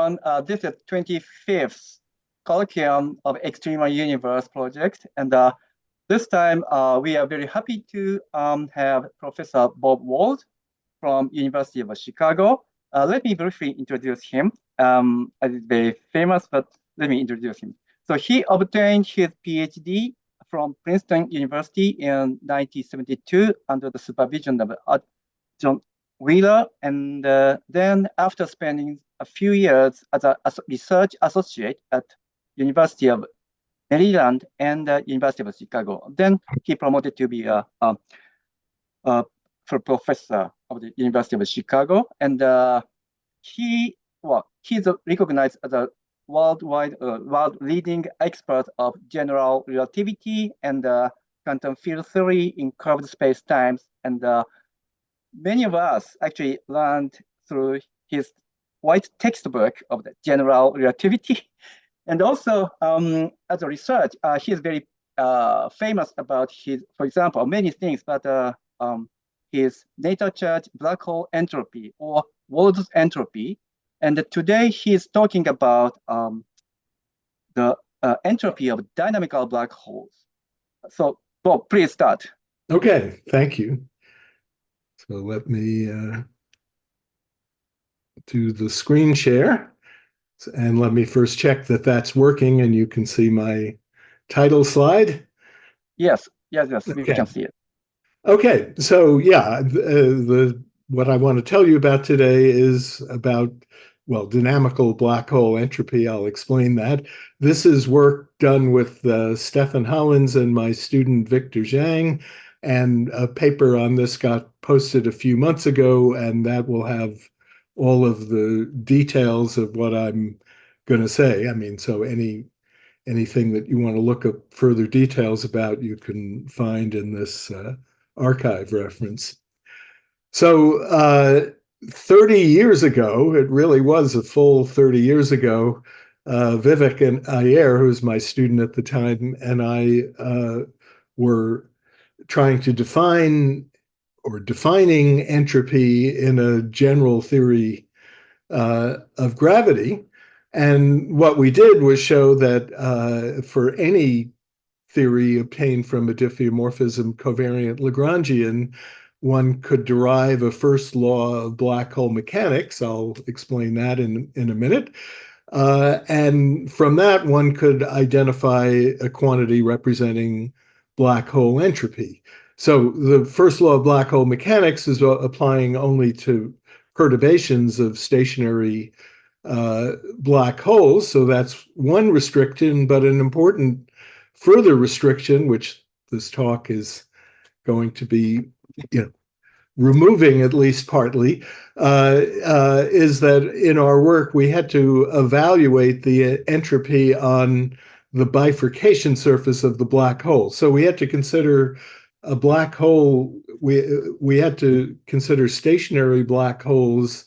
everyone. This is 25th Colloquium of Extreme Universe project. And this time, we are very happy to have Professor Bob Wald from University of Chicago. Let me briefly introduce him. He's very famous, but let me introduce him. So he obtained his PhD from Princeton University in 1972 under the supervision of John Wheeler, and then after spending a few years as a research associate at University of Maryland and University of Chicago, then he promoted to be a professor of the University of Chicago, and he's recognized as a world leading expert of general relativity and quantum field theory in curved space-times, and many of us actually learned through his white textbook of the general relativity. And also, as a research, he is very famous about his, for example, many things, but his natal chart black hole entropy or Wald's entropy. And today he's talking about the entropy of dynamical black holes. So, Bob, please start. Okay, thank you. So let me do the screen share, and let me first check that that's working and you can see my title slide. Yes, okay. We can see it. Okay, so yeah, what I want to tell you about today is about, well, dynamical black hole entropy. I'll explain that. This is work done with Stefan Hollins and my student Victor Zhang, and a paper on this got posted a few months ago, and that will have all of the details of what I'm going to say. I mean, so anything that you want to look up further details about, you can find in this archive reference. So 30 years ago, it really was a full 30 years ago, Vivek and Ayer, who was my student at the time, and I were trying to defining entropy in a general theory of gravity. And what we did was show that for any theory obtained from a diffeomorphism covariant Lagrangian, one could derive a first law of black hole mechanics. I'll explain that in a minute. And from that, one could identify a quantity representing black hole entropy. So the first law of black hole mechanics is applying only to perturbations of stationary black holes. So that's one restriction, but an important further restriction, which this talk is going to be, removing at least partly, is that in our work, we had to evaluate the entropy on the bifurcation surface of the black hole. So we had to consider a black hole, we had to consider stationary black holes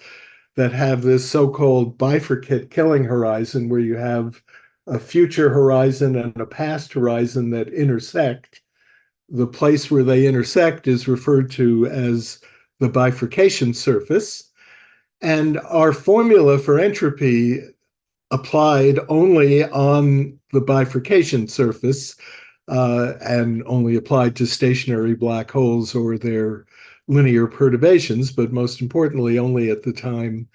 that have this so-called bifurcate killing horizon, where you have a future horizon and a past horizon that intersect. The place where they intersect is referred to as the bifurcation surface. And our formula for entropy applied only on the bifurcation surface and only applied to stationary black holes or their linear perturbations, but most importantly, only at the time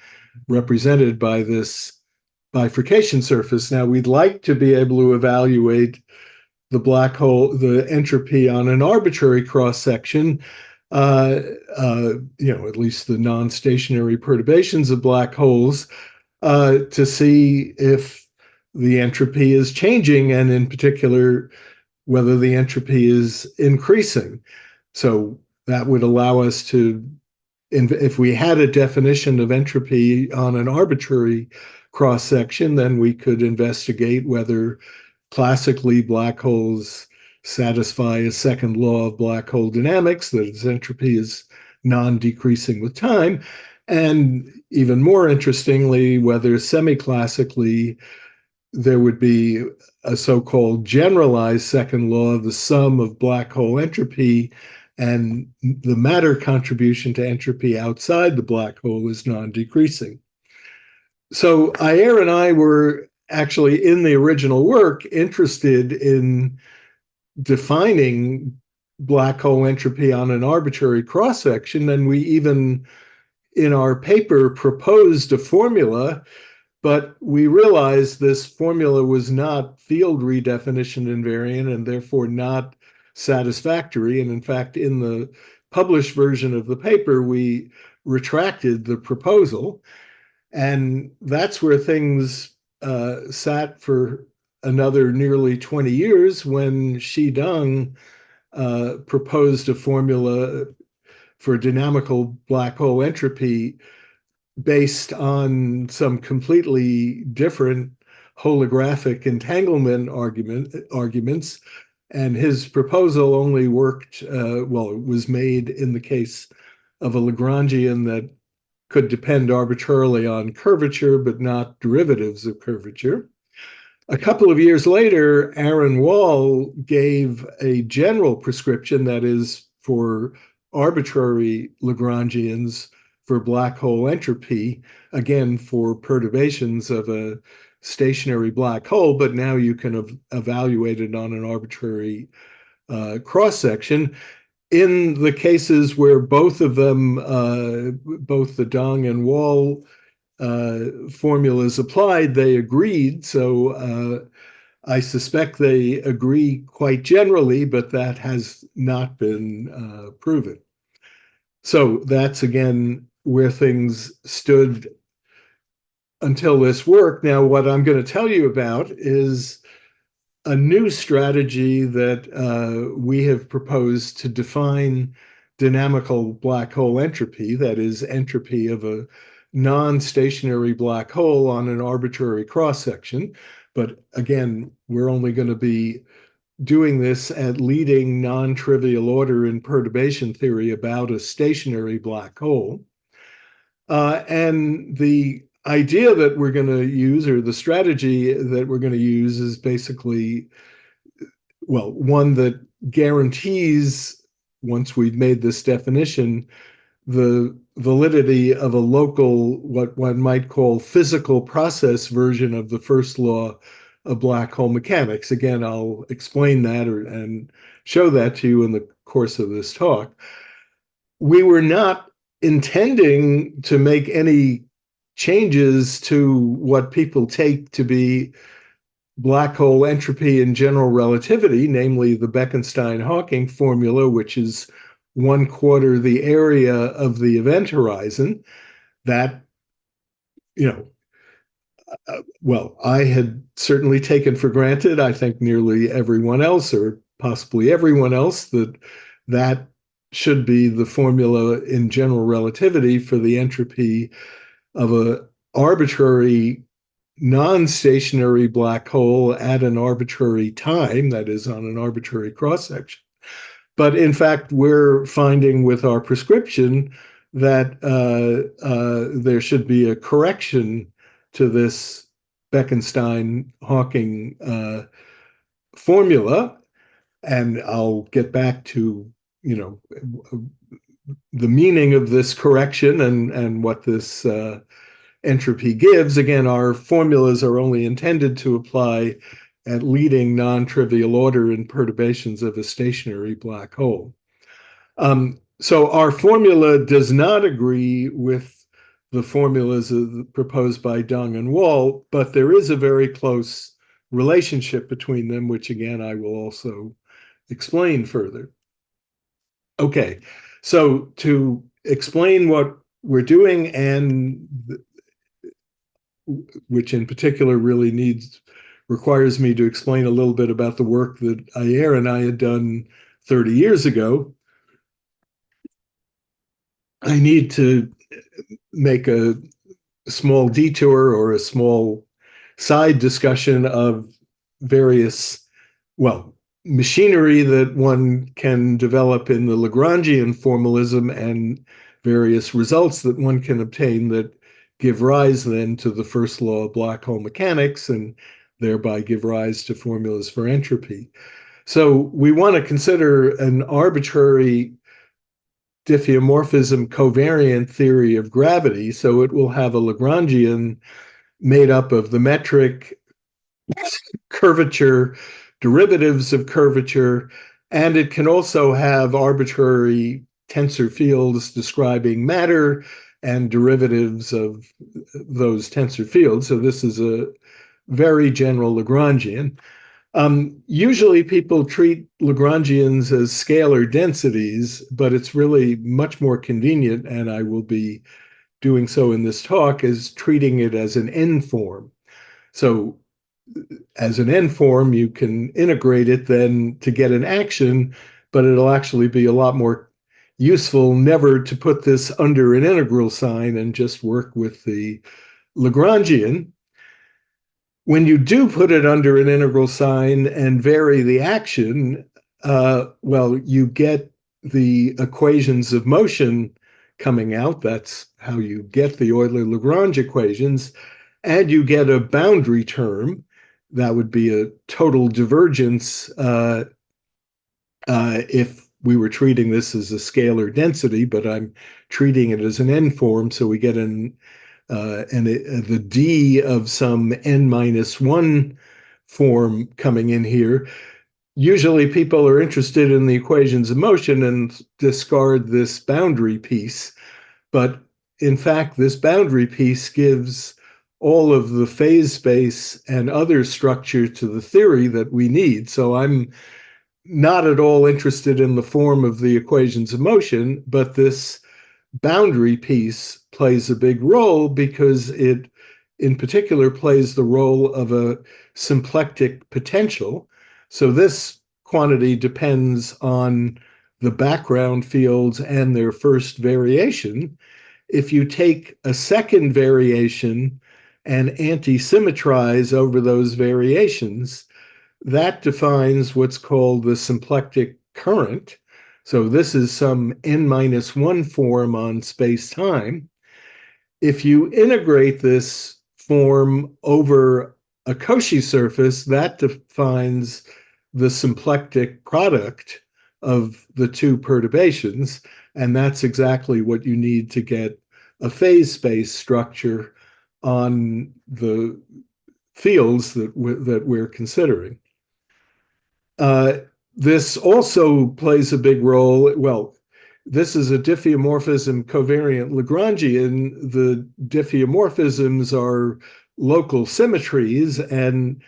represented by this bifurcation surface. Now, we'd like to be able to evaluate the black hole, the entropy on an arbitrary cross-section, at least the non-stationary perturbations of black holes, to see if the entropy is changing, and in particular, whether the entropy is increasing. So that would allow us to, if we had a definition of entropy on an arbitrary cross-section, then we could investigate whether classically black holes satisfy a second law of black hole dynamics, that its entropy is non-decreasing with time, and even more interestingly, whether semi-classically there would be a so-called generalized second law of the sum of black hole entropy, and the matter contribution to entropy outside the black hole is non-decreasing. So Ayer and I were actually in the original work interested in defining black hole entropy on an arbitrary cross section, and we even in our paper proposed a formula, but we realized this formula was not field redefinition invariant and therefore not satisfactory. And in fact, in the published version of the paper, we retracted the proposal. And that's where things sat for another nearly 20 years when Shi Deng proposed a formula for dynamical black hole entropy based on some completely different holographic entanglement arguments. And his proposal only worked, well, it was made in the case of a Lagrangian that could depend arbitrarily on curvature, but not derivatives of curvature. A couple of years later, Aaron Wald gave a general prescription that is for arbitrary Lagrangians for black hole entropy, again, for perturbations of a stationary black hole, but now you can evaluate it on an arbitrary cross section. In the cases where both of them, both the Deng and Wald formulas applied, they agreed. So I suspect they agree quite generally, but that has not been proven. So that's again where things stood until this work. Now, what I'm going to tell you about is a new strategy that we have proposed to define dynamical black hole entropy, that is, entropy of a non-stationary black hole on an arbitrary cross-section. But again, we're only going to be doing this at leading non-trivial order in perturbation theory about a stationary black hole. And the idea that we're going to use, or the strategy that we're going to use, is basically, well, one that guarantees, once we've made this definition, the validity of a local, what one might call physical process version of the first law of black hole mechanics. Again, I'll explain that and show that to you in the course of this talk. We were not intending to make any changes to what people take to be black hole entropy in general relativity, namely the Bekenstein-Hawking formula, which is 1/4 the area of the event horizon. That, well, I had certainly taken for granted, I think nearly everyone else, or possibly everyone else, that should be the formula in general relativity for the entropy of an arbitrary non-stationary black hole at an arbitrary time, that is, on an arbitrary cross-section. But in fact, we're finding with our prescription that there should be a correction to this Bekenstein-Hawking formula. And I'll get back to, the meaning of this correction and what this entropy gives. Again, our formulas are only intended to apply at leading non-trivial order in perturbations of a stationary black hole. So our formula does not agree with the formulas proposed by Deng and Wald, but there is a very close relationship between them, which again, I will also explain further. Okay, so to explain what we're doing, and which in particular really requires me to explain a little bit about the work that Ayer and I had done 30 years ago, I need to make a small detour or a small side discussion of various, well, machinery that one can develop in the Lagrangian formalism and various results that one can obtain that give rise then to the first law of black hole mechanics and thereby give rise to formulas for entropy. So we want to consider an arbitrary diffeomorphism covariant theory of gravity. So it will have a Lagrangian made up of the metric, curvature, derivatives of curvature, and it can also have arbitrary tensor fields describing matter and derivatives of those tensor fields. So this is a very general Lagrangian. Usually people treat Lagrangians as scalar densities, but it's really much more convenient, and I will be doing so in this talk, is treating it as an N form. So as an N form, you can integrate it then to get an action, but it'll actually be a lot more useful never to put this under an integral sign and just work with the Lagrangian. When you do put it under an integral sign and vary the action, well, you get the equations of motion coming out. That's how you get the Euler-Lagrange equations. And you get a boundary term. That would be a total divergence if we were treating this as a scalar density, but I'm treating it as an N form, so we get the D of some N minus 1 form coming in here. Usually people are interested in the equations of motion and discard this boundary piece, but in fact, this boundary piece gives all of the phase space and other structure to the theory that we need. So I'm not at all interested in the form of the equations of motion, but this boundary piece plays a big role because it, in particular, plays the role of a symplectic potential. So this quantity depends on the background fields and their first variation. If you take a second variation and anti-symmetrize over those variations, that defines what's called the symplectic current. So this is some N-1 form on space-time. If you integrate this form over a Cauchy surface, that defines the symplectic product of the two perturbations, and that's exactly what you need to get a phase space structure on the fields that we're considering. This also plays a big role. Well, this is a diffeomorphism covariant Lagrangian. The diffeomorphisms are local symmetries, and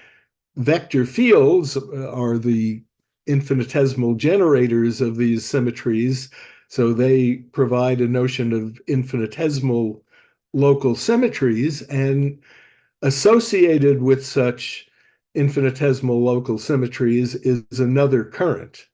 vector fields are the infinitesimal generators of these symmetries. So they provide a notion of infinitesimal local symmetries, and associated with such infinitesimal local symmetries is another current.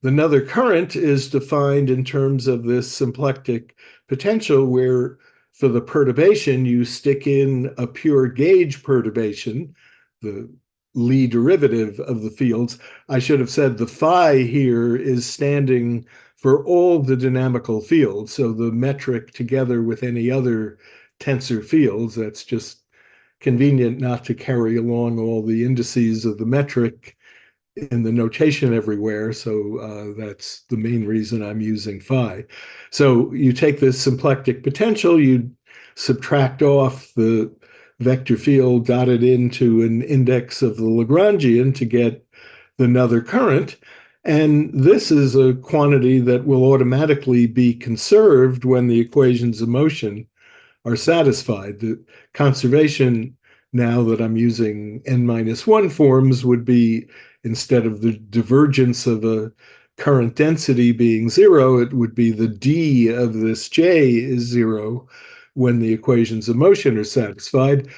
The another current is defined in terms of this symplectic potential, where for the perturbation you stick in a pure gauge perturbation, the Lie derivative of the fields. I should have said the phi here is standing for all the dynamical fields, so the metric together with any other tensor fields. That's just convenient not to carry along all the indices of the metric in the notation everywhere. So that's the main reason I'm using phi. So you take this symplectic potential, you subtract off the vector field dotted into an index of the Lagrangian to get the another current. And this is a quantity that will automatically be conserved when the equations of motion are satisfied. The conservation, now that I'm using N-1 forms, would be, instead of the divergence of a current density being 0, it would be the D of this J is 0 when the equations of motion are satisfied.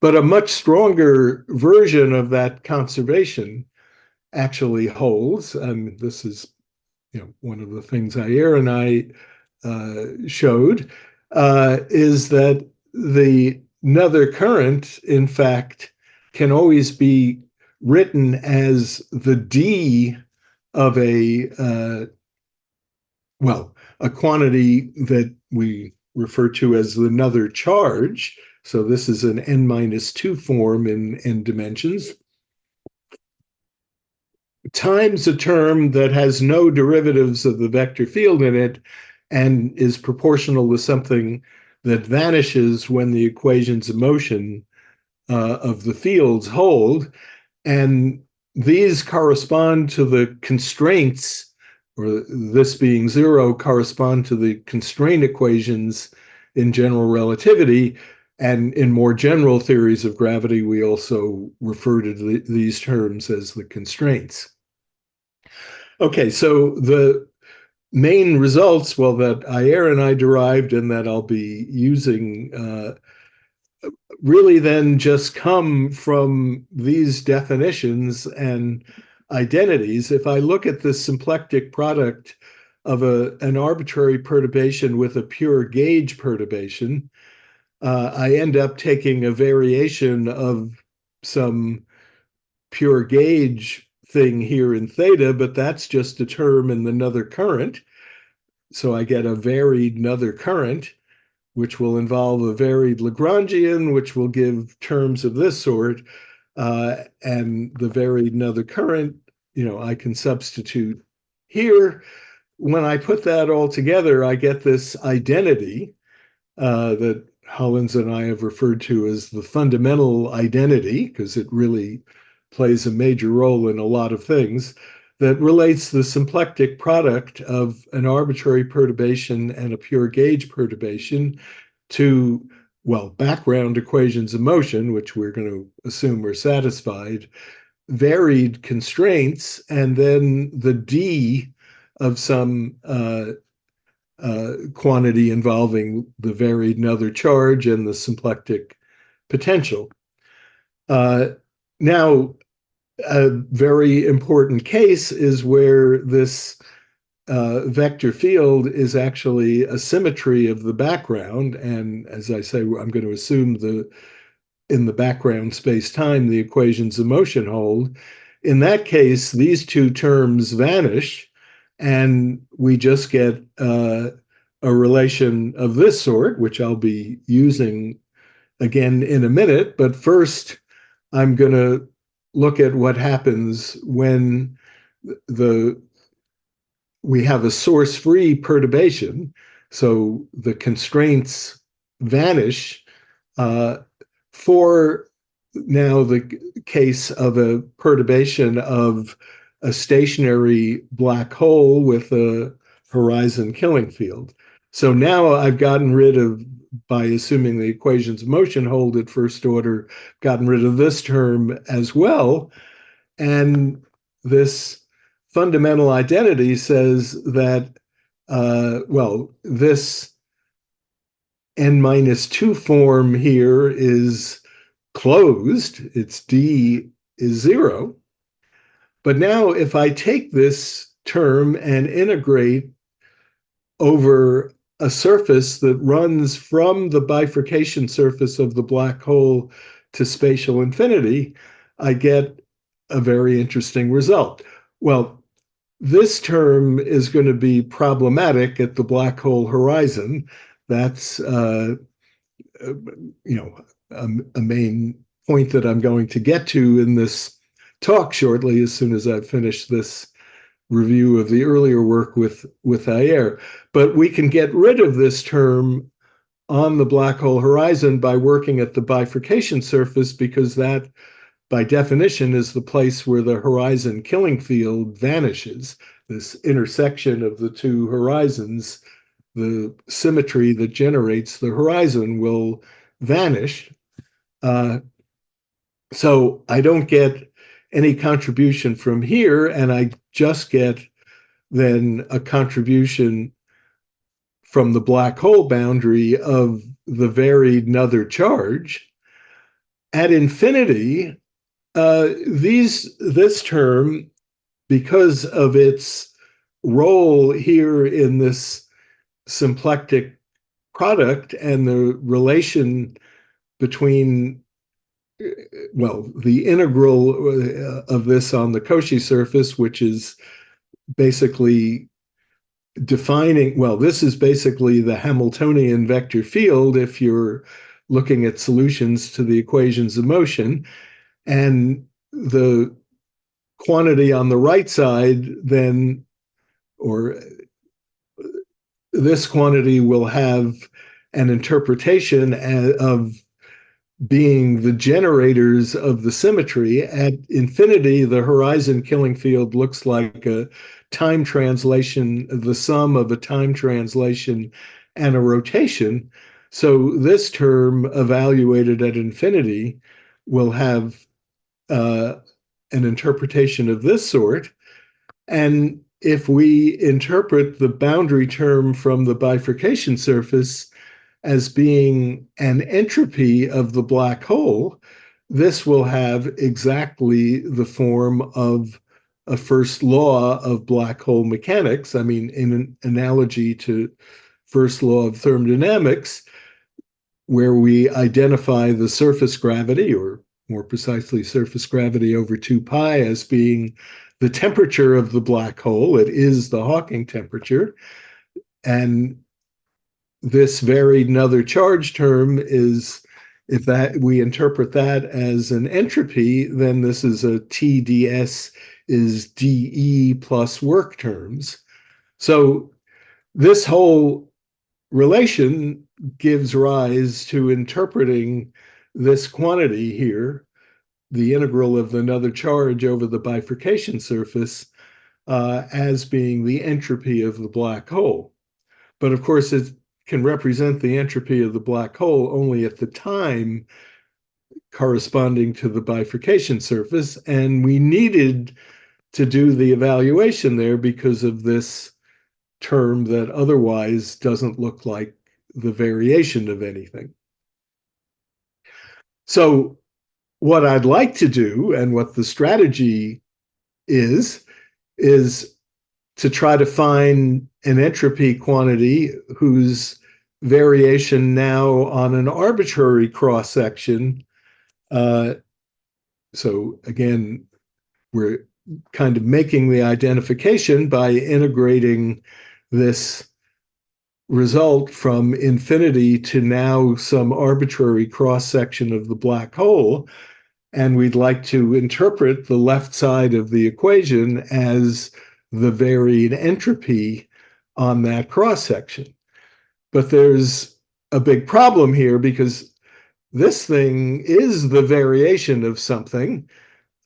But a much stronger version of that conservation actually holds. This is, one of the things Ayer and I showed, is that the another current, in fact, can always be written as the D of a quantity that we refer to as another charge. So this is an N-2 form in n dimensions, times a term that has no derivatives of the vector field in it and is proportional to something that vanishes when the equations of motion of the fields hold. And these correspond to the constraints, or this being zero, correspond to the constraint equations in general relativity. And in more general theories of gravity, we also refer to these terms as the constraints. Okay, so the main results, well, that Ayer and I derived and that I'll be using really then just come from these definitions and identities. If I look at the symplectic product of an arbitrary perturbation with a pure gauge perturbation, I end up taking a variation of some pure gauge thing here in theta, but that's just a term in another current. So I get a varied another current, which will involve a varied Lagrangian, which will give terms of this sort. And the varied another current, I can substitute here. When I put that all together, I get this identity that Hollins and I have referred to as the fundamental identity, because it really plays a major role in a lot of things, that relates the symplectic product of an arbitrary perturbation and a pure gauge perturbation to, well, background equations of motion, which we're going to assume are satisfied, varied constraints, and then the d of some quantity involving the varied another charge and the symplectic potential. Now, a very important case is where this vector field is actually a symmetry of the background. And as I say, I'm going to assume in the background space-time, the equations of motion hold. In that case, these two terms vanish, and we just get a relation of this sort, which I'll be using again in a minute. But first, I'm going to look at what happens when we have a source-free perturbation. So the constraints vanish for now the case of a perturbation of a stationary black hole with a horizon killing field. So now I've gotten rid of, by assuming the equations of motion hold at first order, gotten rid of this term as well. And this fundamental identity says that, well, this n-2 form here is closed. Its d is 0. But now if I take this term and integrate over a surface that runs from the bifurcation surface of the black hole to spatial infinity, I get a very interesting result. Well, this term is going to be problematic at the black hole horizon. That's a main point that I'm going to get to in this talk shortly, as soon as I've finished this review of the earlier work with Ayer. But we can get rid of this term on the black hole horizon by working at the bifurcation surface, because that, by definition, is the place where the horizon killing field vanishes. This intersection of the two horizons, the symmetry that generates the horizon, will vanish. So I don't get any contribution from here, and I just get then a contribution from the black hole boundary of the varied another charge. At infinity, this term, because of its role here in this symplectic product and the relation between, well, the integral of this on the Cauchy surface, which is basically defining, well, this is basically the Hamiltonian vector field if you're looking at solutions to the equations of motion. And the quantity on the right side then, or this quantity will have an interpretation of being the generators of the symmetry. At infinity, the horizon killing field looks like a time translation, the sum of a time translation and a rotation. So this term evaluated at infinity will have an interpretation of this sort. And if we interpret the boundary term from the bifurcation surface as being an entropy of the black hole, this will have exactly the form of a first law of black hole mechanics. I mean, in an analogy to first law of thermodynamics, where we identify the surface gravity, or more precisely, surface gravity over 2 pi, as being the temperature of the black hole. It is the Hawking temperature. And this varied another charge term is, if that we interpret that as an entropy, then this is a TdS is dE plus work terms. So this whole relation gives rise to interpreting this quantity here, the integral of another charge over the bifurcation surface, as being the entropy of the black hole. But of course, it can represent the entropy of the black hole only at the time corresponding to the bifurcation surface. And we needed to do the evaluation there because of this term that otherwise doesn't look like the variation of anything. So what I'd like to do, and what the strategy is to try to find an entropy quantity whose variation now on an arbitrary cross section. So again, we're kind of making the identification by integrating this result from infinity to now some arbitrary cross section of the black hole. And we'd like to interpret the left side of the equation as the varied entropy on that cross section. But there's a big problem here, because this thing is the variation of something.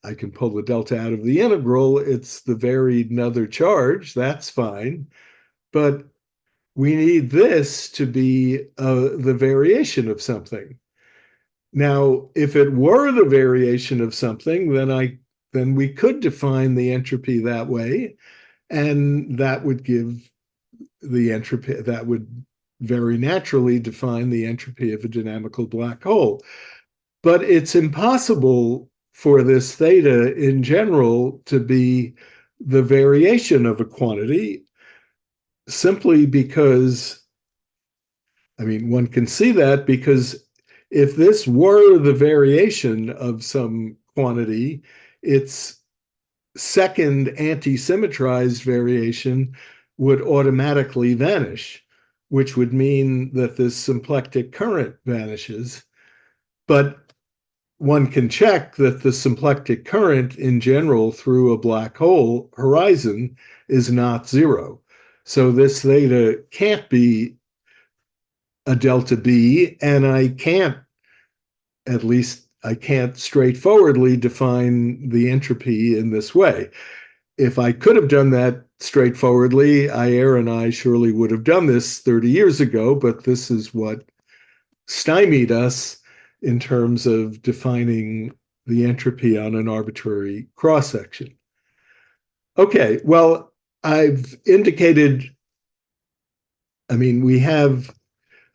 I can pull the delta out of the integral. It's the varied another charge. That's fine. But we need this to be the variation of something. Now, if it were the variation of something, then we could define the entropy that way, and that would give the entropy, that would very naturally define the entropy of a dynamical black hole. But it's impossible for this theta in general to be the variation of a quantity, simply because, I mean, one can see that because if this were the variation of some quantity, its second anti-symmetrized variation would automatically vanish, which would mean that this symplectic current vanishes. But one can check that the symplectic current in general through a black hole horizon is not zero. So this theta can't be a delta B, and at least I can't straightforwardly define the entropy in this way. If I could have done that straightforwardly, Ayer and I surely would have done this 30 years ago, but this is what stymied us in terms of defining the entropy on an arbitrary cross-section. Okay, well, I've indicated, I mean,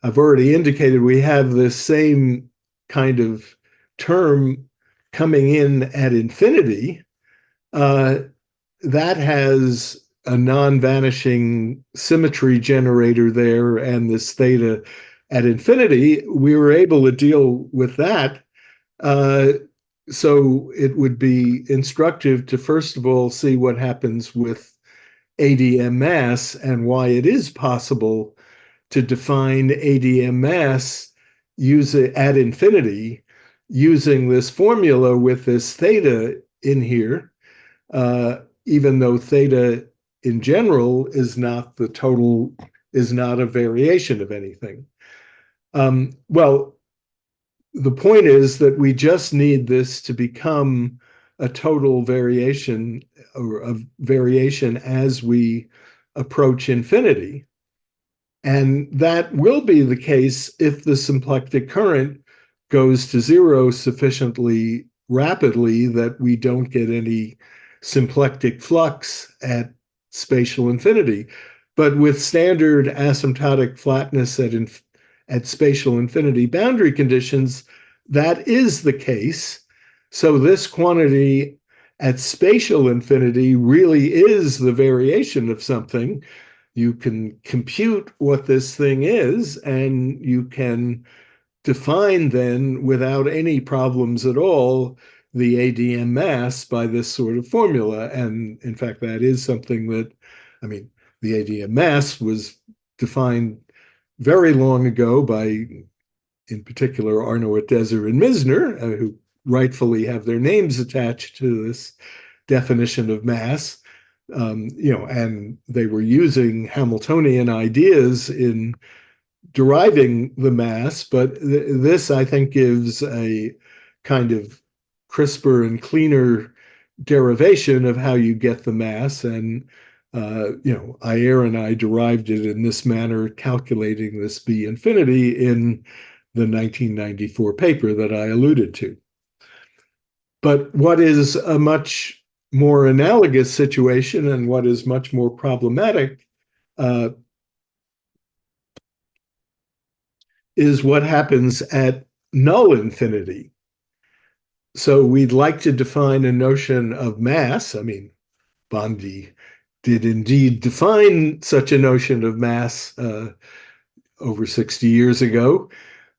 I've already indicated we have this same kind of term coming in at infinity. That has a non-vanishing symmetry generator there, and this theta at infinity. We were able to deal with that. So it would be instructive to first of all see what happens with ADM mass and why it is possible to define ADM mass at infinity using this formula with this theta in here, even though theta in general is not a variation of anything. Well, the point is that we just need this to become a total variation or a variation as we approach infinity. And that will be the case if the symplectic current goes to zero sufficiently rapidly that we don't get any symplectic flux at spatial infinity. But with standard asymptotic flatness at spatial infinity boundary conditions, that is the case. So this quantity at spatial infinity really is the variation of something. You can compute what this thing is, and you can define then, without any problems at all, the ADM mass by this sort of formula. And in fact, that is something that, I mean, the ADM mass was defined very long ago by, in particular, Arnold, Deser, and Misner, who rightfully have their names attached to this definition of mass. And they were using Hamiltonian ideas in deriving the mass, but this, I think, gives a kind of crisper and cleaner derivation of how you get the mass. And, Ayer and I derived it in this manner, calculating this B infinity in the 1994 paper that I alluded to. But what is a much more analogous situation and what is much more problematic is what happens at null infinity. So we'd like to define a notion of mass. I mean, Bondi did indeed define such a notion of mass over 60 years ago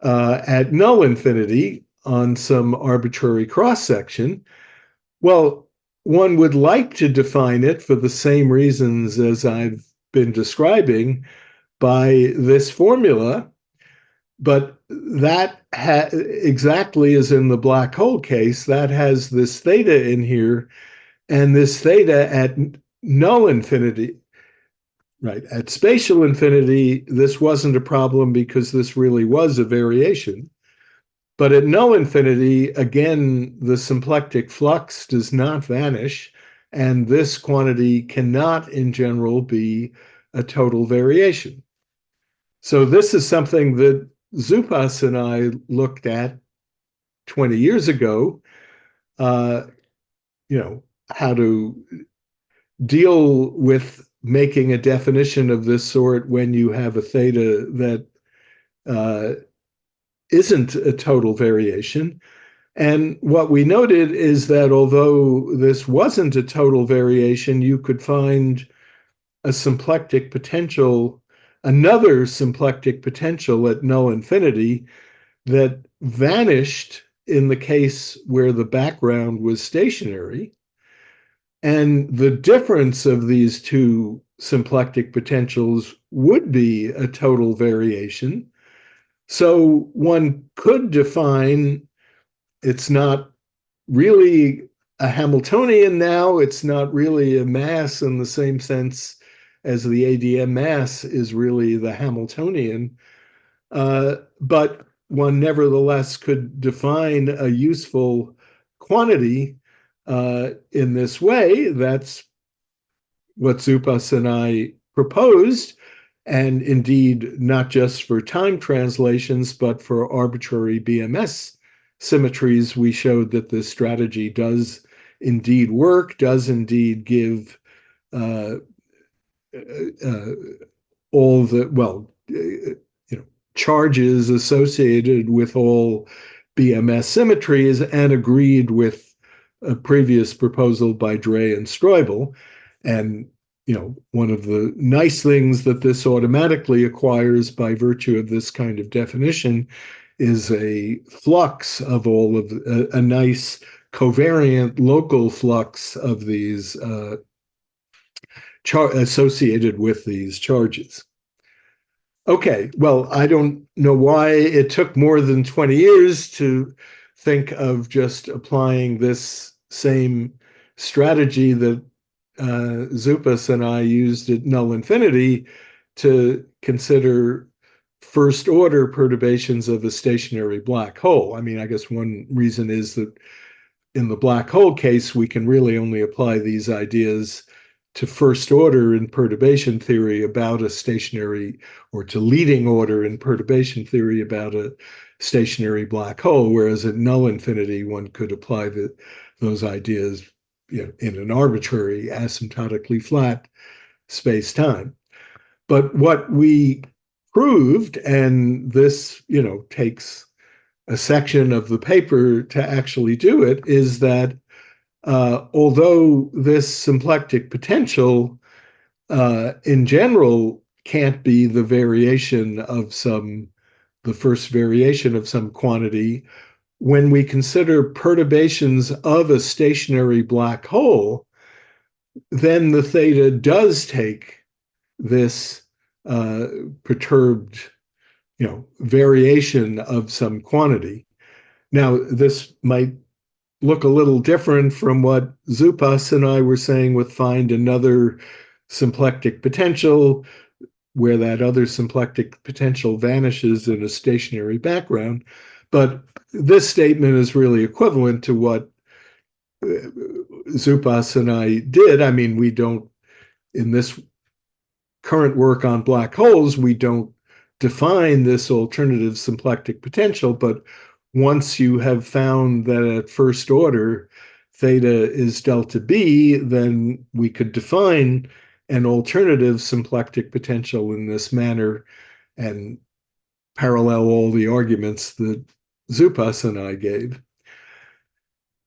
at null infinity on some arbitrary cross section. Well, one would like to define it for the same reasons as I've been describing by this formula, but that exactly as in the black hole case, that has this theta in here, and this theta at null infinity, right? At spatial infinity, this wasn't a problem because this really was a variation. But at null infinity, again, the symplectic flux does not vanish, and this quantity cannot, in general, be a total variation. So this is something that Zupas and I looked at 20 years ago, how to deal with making a definition of this sort when you have a theta that isn't a total variation. And what we noted is that although this wasn't a total variation, you could find a symplectic potential, another symplectic potential at null infinity that vanished in the case where the background was stationary. And the difference of these two symplectic potentials would be a total variation. So one could define, it's not really a Hamiltonian now, it's not really a mass in the same sense as the ADM mass is really the Hamiltonian, but one nevertheless could define a useful quantity in this way. That's what Zupas and I proposed. And indeed, not just for time translations, but for arbitrary BMS symmetries, we showed that this strategy does indeed work, does indeed give all the, charges associated with all BMS symmetries, and agreed with a previous proposal by Dre and Streubel. And one of the nice things that this automatically acquires by virtue of this kind of definition is a flux of all of a nice covariant local flux of these associated with these charges. Okay, well, I don't know why it took more than 20 years to think of just applying this same strategy that Zupas and I used at null infinity to consider first order perturbations of a stationary black hole. I mean, I guess one reason is that in the black hole case, we can really only apply these ideas to first order in perturbation theory about a stationary, or to leading order in perturbation theory about a stationary black hole, whereas at null infinity, one could apply those ideas, in an arbitrary asymptotically flat space-time. But what we proved, and this, takes a section of the paper to actually do it, is that although this symplectic potential in general can't be the first variation of some quantity, when we consider perturbations of a stationary black hole, then the theta does take this perturbed, variation of some quantity. Now, this might look a little different from what Zupas and I were saying with find another symplectic potential, where that other symplectic potential vanishes in a stationary background. But this statement is really equivalent to what Zupas and I did. I mean, we don't, in this current work on black holes, we don't define this alternative symplectic potential, but once you have found that at first order theta is delta B, then we could define an alternative symplectic potential in this manner and parallel all the arguments that Zupas and I gave.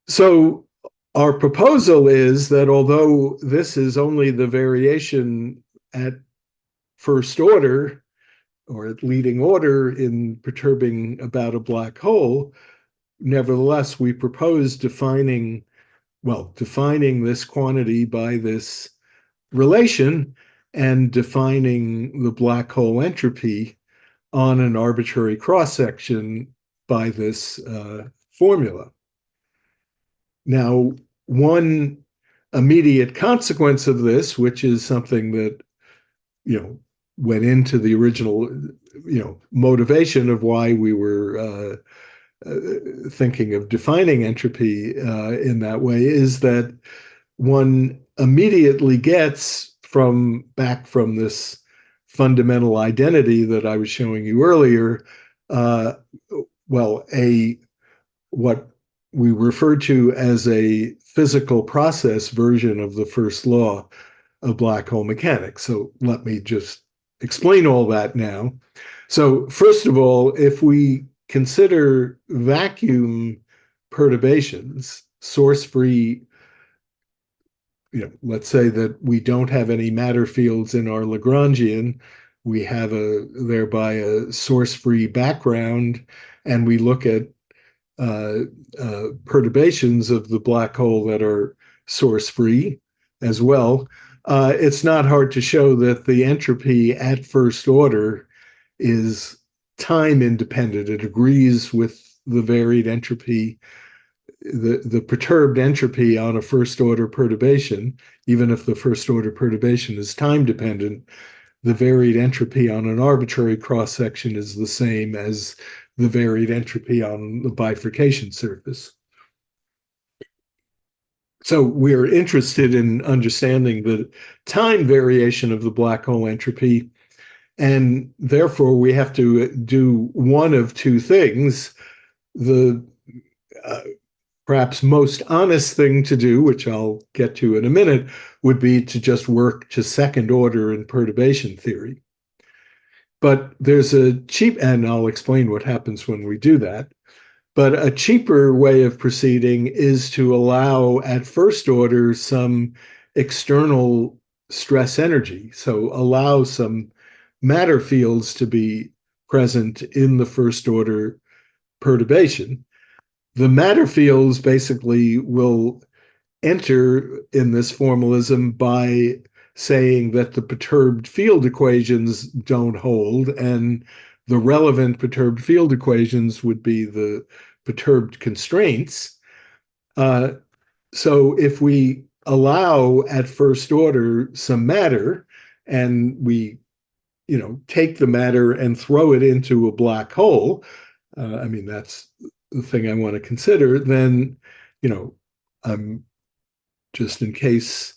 So our proposal is that although this is only the variation at first order, or at leading order in perturbing about a black hole, nevertheless, we propose defining this quantity by this relation and defining the black hole entropy on an arbitrary cross-section by this formula. Now, one immediate consequence of this, which is something that, went into the original, motivation of why we were thinking of defining entropy in that way, is that one immediately gets back from this fundamental identity that I was showing you earlier, what we refer to as a physical process version of the first law of black hole mechanics. So let me just explain all that now. So first of all, if we consider vacuum perturbations, source-free, let's say that we don't have any matter fields in our Lagrangian, we have thereby a source-free background, and we look at perturbations of the black hole that are source-free as well. It's not hard to show that the entropy at first order is time independent. It agrees with the varied entropy, the perturbed entropy on a first order perturbation. Even if the first order perturbation is time dependent, the varied entropy on an arbitrary cross section is the same as the varied entropy on the bifurcation surface. So we're interested in understanding the time variation of the black hole entropy, and therefore we have to do one of two things. The perhaps most honest thing to do, which I'll get to in a minute, would be to just work to second order in perturbation theory. But there's a cheap, and I'll explain what happens when we do that. But a cheaper way of proceeding is to allow at first order some external stress energy. So allow some matter fields to be present in the first order perturbation. The matter fields basically will enter in this formalism by saying that the perturbed field equations don't hold, and the relevant perturbed field equations would be the perturbed constraints. So if we allow at first order some matter, and we take the matter and throw it into a black hole, I mean, that's the thing I want to consider, then, I'm just in case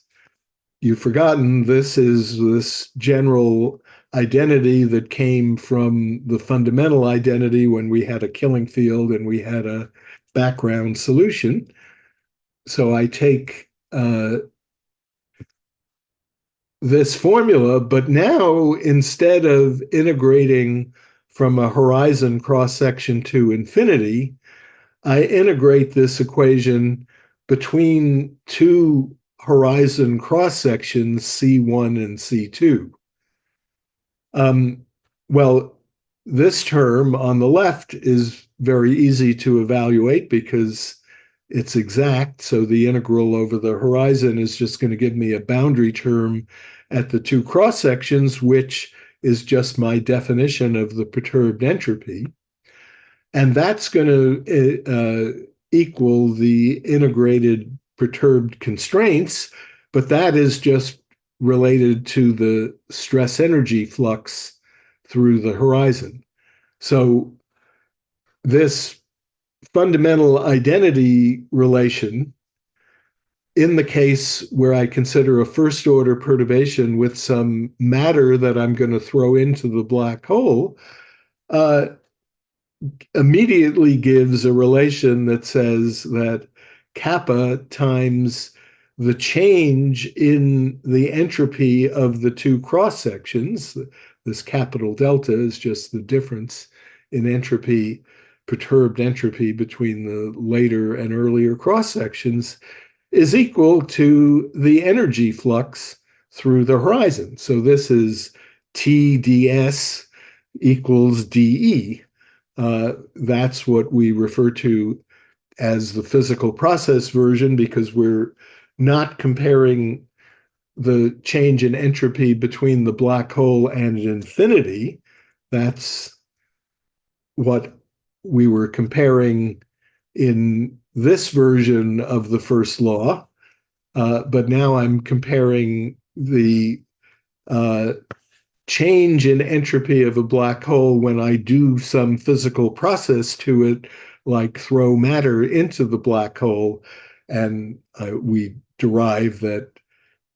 you've forgotten, this is this general identity that came from the fundamental identity when we had a killing field and we had a background solution. So I take this formula, but now instead of integrating from a horizon cross section to infinity, I integrate this equation between two horizon cross sections, C1 and C2. Well, this term on the left is very easy to evaluate because it's exact. So the integral over the horizon is just going to give me a boundary term at the two cross sections, which is just my definition of the perturbed entropy. And that's going to equal the integrated perturbed constraints, but that is just related to the stress energy flux through the horizon. So this fundamental identity relation, in the case where I consider a first order perturbation with some matter that I'm going to throw into the black hole, immediately gives a relation that says that kappa times the change in the entropy of the two cross sections, this capital delta is just the difference in entropy, perturbed entropy between the later and earlier cross sections, is equal to the energy flux through the horizon. So this is TdS equals dE. That's what we refer to as the physical process version because we're not comparing the change in entropy between the black hole and infinity. That's what we were comparing in this version of the first law. But now I'm comparing the change in entropy of a black hole when I do some physical process to it, like throw matter into the black hole, and we derive that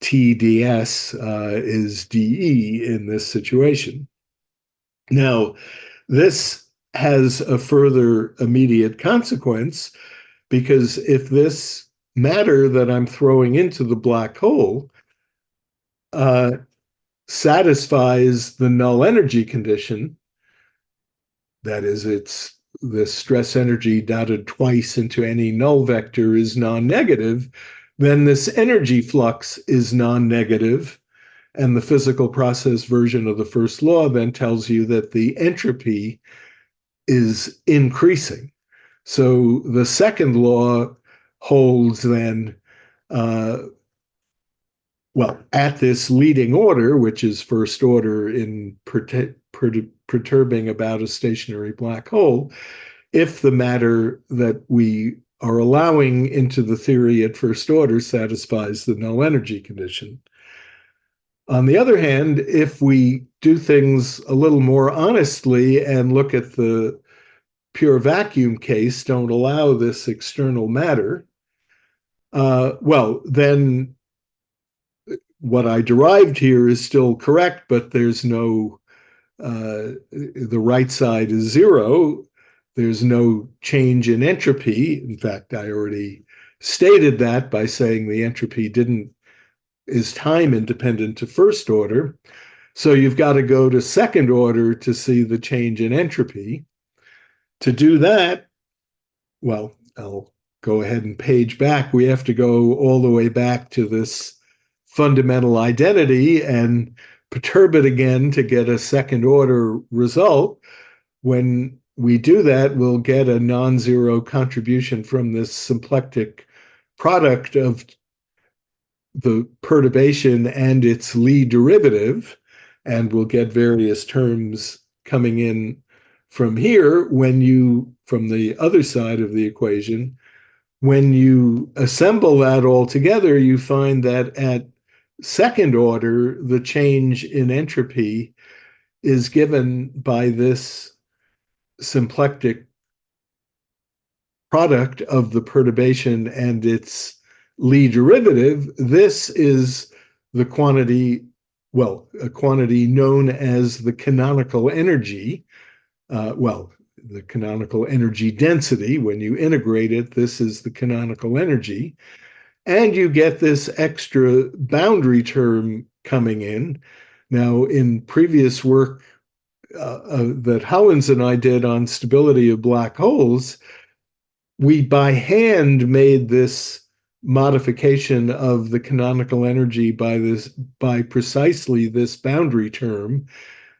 TdS is dE in this situation. Now, this has a further immediate consequence because if this matter that I'm throwing into the black hole satisfies the null energy condition, that is, it's the stress energy dotted twice into any null vector is non-negative, then this energy flux is non-negative. And the physical process version of the first law then tells you that the entropy is increasing. So the second law holds then, at this leading order, which is first order in perturbing about a stationary black hole, if the matter that we are allowing into the theory at first order satisfies the null energy condition. On the other hand, if we do things a little more honestly and look at the pure vacuum case, don't allow this external matter, then what I derived here is still correct, but there's no, the right side is zero. There's no change in entropy. In fact, I already stated that by saying the entropy is time independent to first order. So you've got to go to second order to see the change in entropy. To do that, I'll go ahead and page back. We have to go all the way back to this fundamental identity and perturb it again to get a second order result. When we do that, we'll get a non-zero contribution from this symplectic product of the perturbation and its Lie derivative, and we'll get various terms coming in from here from the other side of the equation. When you assemble that all together, you find that at second order, the change in entropy is given by this symplectic product of the perturbation and its Lie derivative. This is the quantity, well, a quantity known as the canonical energy. The canonical energy density. When you integrate it, this is the canonical energy. And you get this extra boundary term coming in. Now, in previous work that Hollins and I did on stability of black holes, we by hand made this modification of the canonical energy by precisely this boundary term,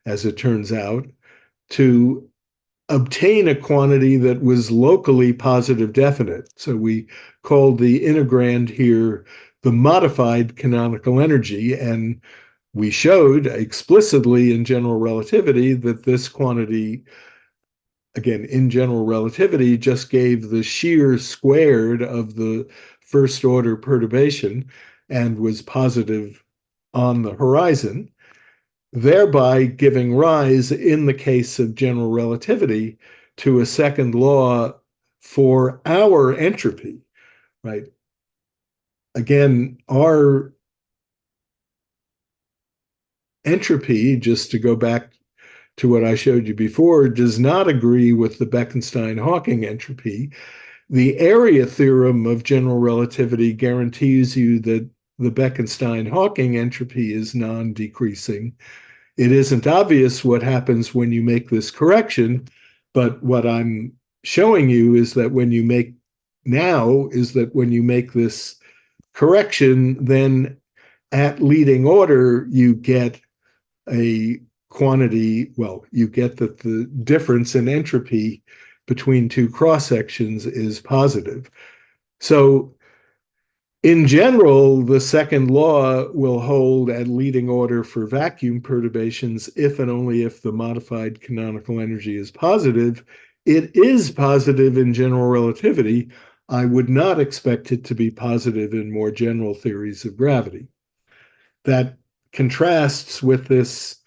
as it turns out, to obtain a quantity that was locally positive definite. So we called the integrand here the modified canonical energy, and we showed explicitly in general relativity that this quantity, again, in general relativity, just gave the shear squared of the first order perturbation and was positive on the horizon, thereby giving rise, in the case of general relativity, to a second law for our entropy, right? Again, our entropy, just to go back to what I showed you before, does not agree with the Bekenstein-Hawking entropy. The area theorem of general relativity guarantees you that the Bekenstein-Hawking entropy is non-decreasing. It isn't obvious what happens when you make this correction, but what I'm showing you is that when you make this correction, then at leading order, you get a quantity, well, you get that the difference in entropy between two cross sections is positive. So in general, the second law will hold at leading order for vacuum perturbations if and only if the modified canonical energy is positive. It is positive in general relativity. I would not expect it to be positive in more general theories of gravity. That contrasts with this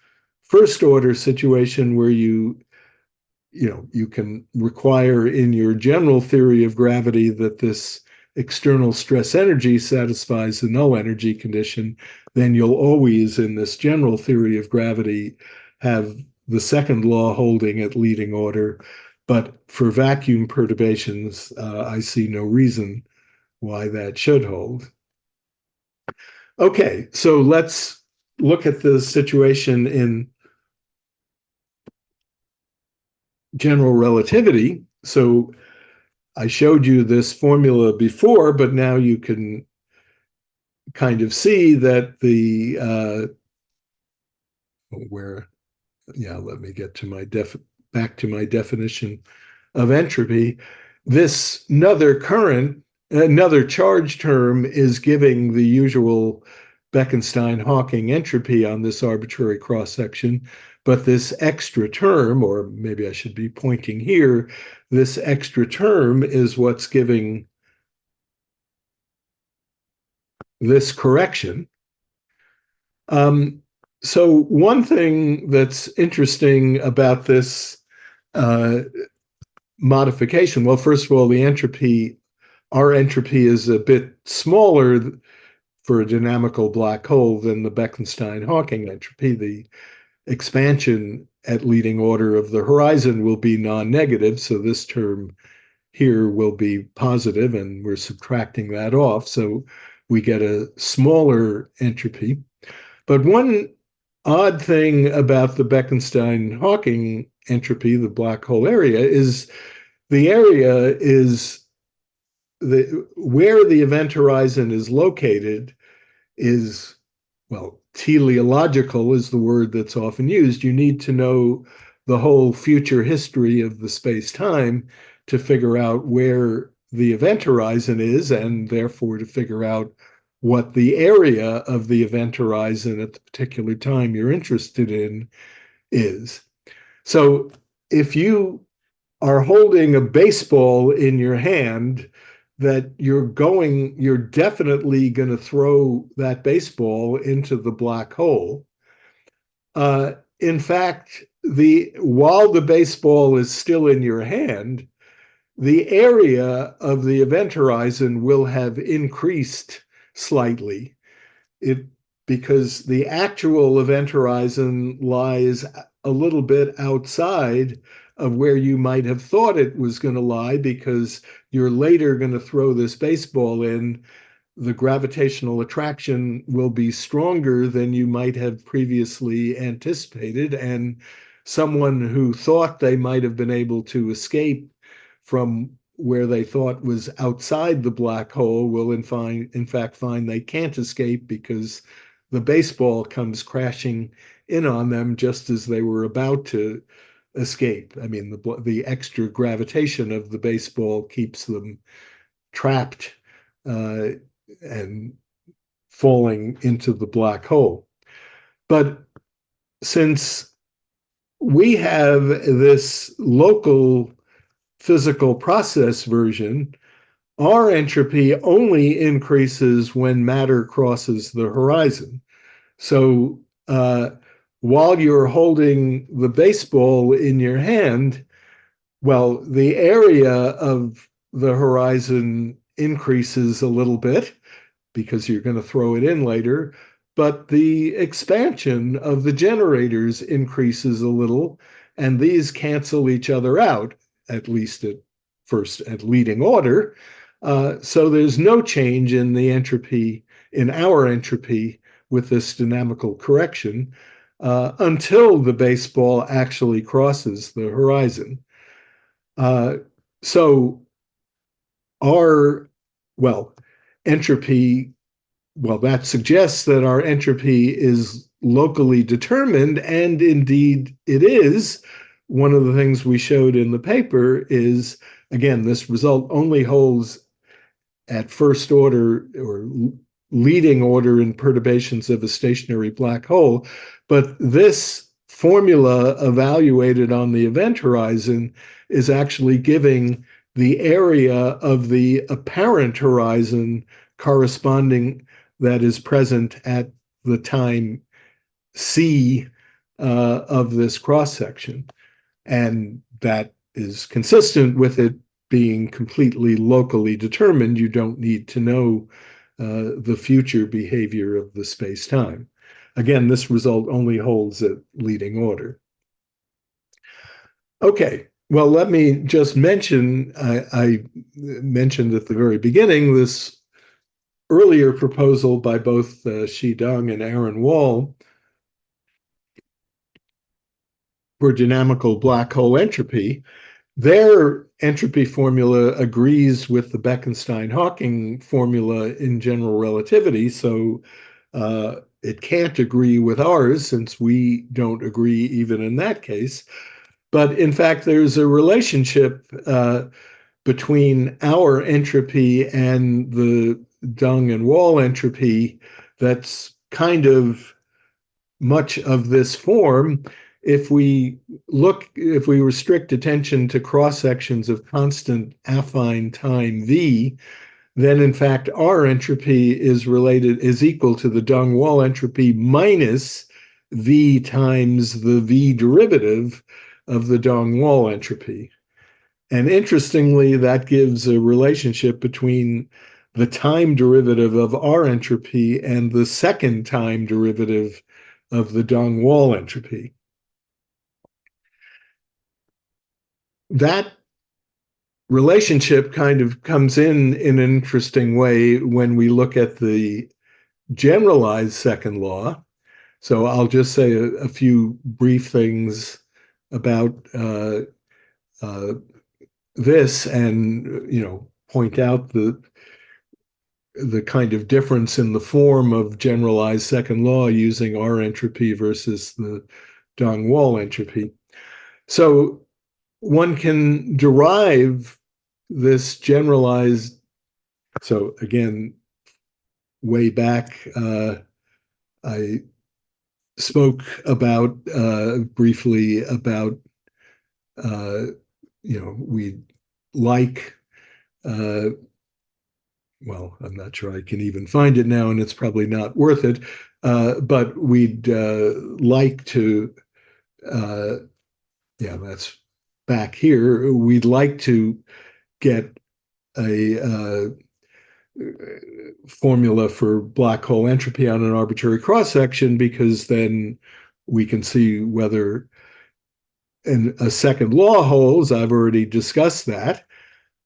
first order situation where you can require in your general theory of gravity that this external stress energy satisfies the null energy condition. Then you'll always, in this general theory of gravity, have the second law holding at leading order. But for vacuum perturbations, I see no reason why that should hold. Okay, so let's look at the situation in general relativity. So I showed you this formula before, but now you can kind of see that let me get to back to my definition of entropy. This another charge term is giving the usual Bekenstein-Hawking entropy on this arbitrary cross-section, but this extra term, or maybe I should be pointing here, this extra term is what's giving this correction. So one thing that's interesting about this modification, well, first of all, our entropy is a bit smaller for a dynamical black hole than the Bekenstein-Hawking entropy. The expansion at leading order of the horizon will be non-negative, so this term here will be positive, and we're subtracting that off, so we get a smaller entropy. But one odd thing about the Bekenstein-Hawking entropy, the black hole area, is the area is where the event horizon is located is, well, teleological is the word that's often used. You need to know the whole future history of the space-time to figure out where the event horizon is, and therefore to figure out what the area of the event horizon at the particular time you're interested in is. So if you are holding a baseball in your hand, that you're definitely going to throw that baseball into the black hole. in fact, while the baseball is still in your hand, the area of the event horizon will have increased slightly. Because the actual event horizon lies a little bit outside of where you might have thought it was going to lie, because you're later going to throw this baseball in. The gravitational attraction will be stronger than you might have previously anticipated, and someone who thought they might have been able to escape from where they thought was outside the black hole will in fact find they can't escape, because the baseball comes crashing in on them just as they were about to escape. I mean, the extra gravitation of the baseball keeps them trapped and falling into the black hole. But since we have this local physical process version, our entropy only increases when matter crosses the horizon. So while you're holding the baseball in your hand, well, the area of the horizon increases a little bit because you're going to throw it in later, but the expansion of the generators increases a little, and these cancel each other out, at least at leading order. So there's no change in the entropy, in our entropy, with this dynamical correction until the baseball actually crosses the horizon. So our, well, entropy, well, that suggests that our entropy is locally determined, and indeed it is. One of the things we showed in the paper is, again, this result only holds at first order or leading order in perturbations of a stationary black hole. But this formula evaluated on the event horizon is actually giving the area of the apparent horizon corresponding that is present at the time C of this cross section. And that is consistent with it being completely locally determined. You don't need to know the future behavior of the space-time. Again, this result only holds at leading order. Okay, well, let me just mention, I mentioned at the very beginning this earlier proposal by both Xidong and Aaron Wald for dynamical black hole entropy. Their entropy formula agrees with the Bekenstein-Hawking formula in general relativity, so it can't agree with ours since we don't agree even in that case. But in fact, there's a relationship between our entropy and the Dung and Wall entropy that's kind of much of this form. If we restrict attention to cross sections of constant affine time v, then in fact our entropy is equal to the Dung Wall entropy minus v times the v derivative of the Dung Wall entropy. And interestingly, that gives a relationship between the time derivative of our entropy and the second time derivative of the Dung Wall entropy. That relationship kind of comes in an interesting way when we look at the generalized second law. So I'll just say a few brief things about this, and point out the kind of difference in the form of generalized second law using our entropy versus the Dung Wall entropy. So one can derive this generalized, so again, way back, I spoke about briefly about, we like, well, I'm not sure I can even find it now, and it's probably not worth it, but we'd like to yeah, that's back here. We'd like to get a formula for black hole entropy on an arbitrary cross section, because then we can see whether a second law holds. I've already discussed that.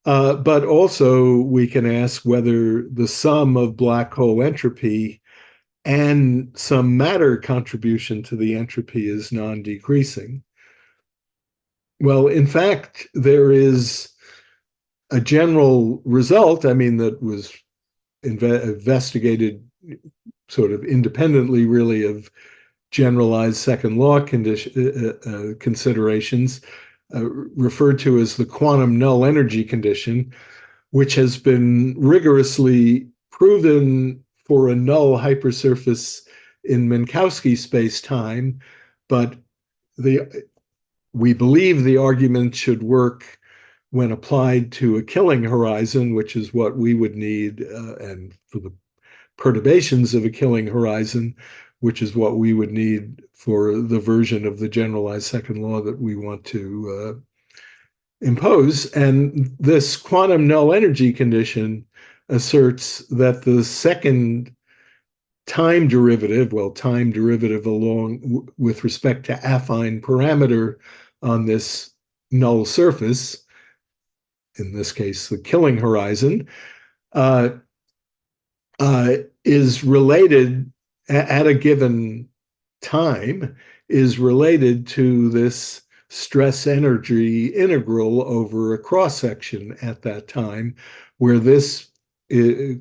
But also we can ask whether the sum of black hole entropy and some matter contribution to the entropy is non-decreasing. Well, in fact, there is a general result, I mean, that was investigated sort of independently, really, of generalized second law considerations, referred to as the quantum null energy condition, which has been rigorously proven for a null hypersurface in Minkowski space-time, but we believe the argument should work when applied to a killing horizon, which is what we would need, and for the perturbations of a killing horizon, which is what we would need for the version of the generalized second law that we want to impose. And this quantum null energy condition asserts that the second time derivative, well, time derivative along with respect to affine parameter on this null surface, in this case, the killing horizon, is related at a given time, is related to this stress energy integral over a cross section at that time, where this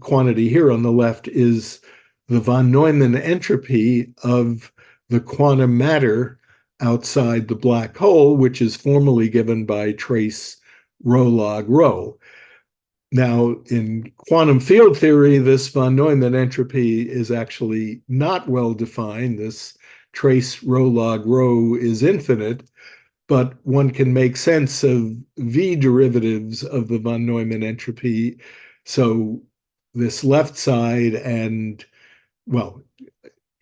quantity here on the left is the von Neumann entropy of the quantum matter outside the black hole, which is formally given by trace rho log rho. Now, in quantum field theory, this von Neumann entropy is actually not well defined. This trace rho log rho is infinite, but one can make sense of V derivatives of the von Neumann entropy. So this left side and, well,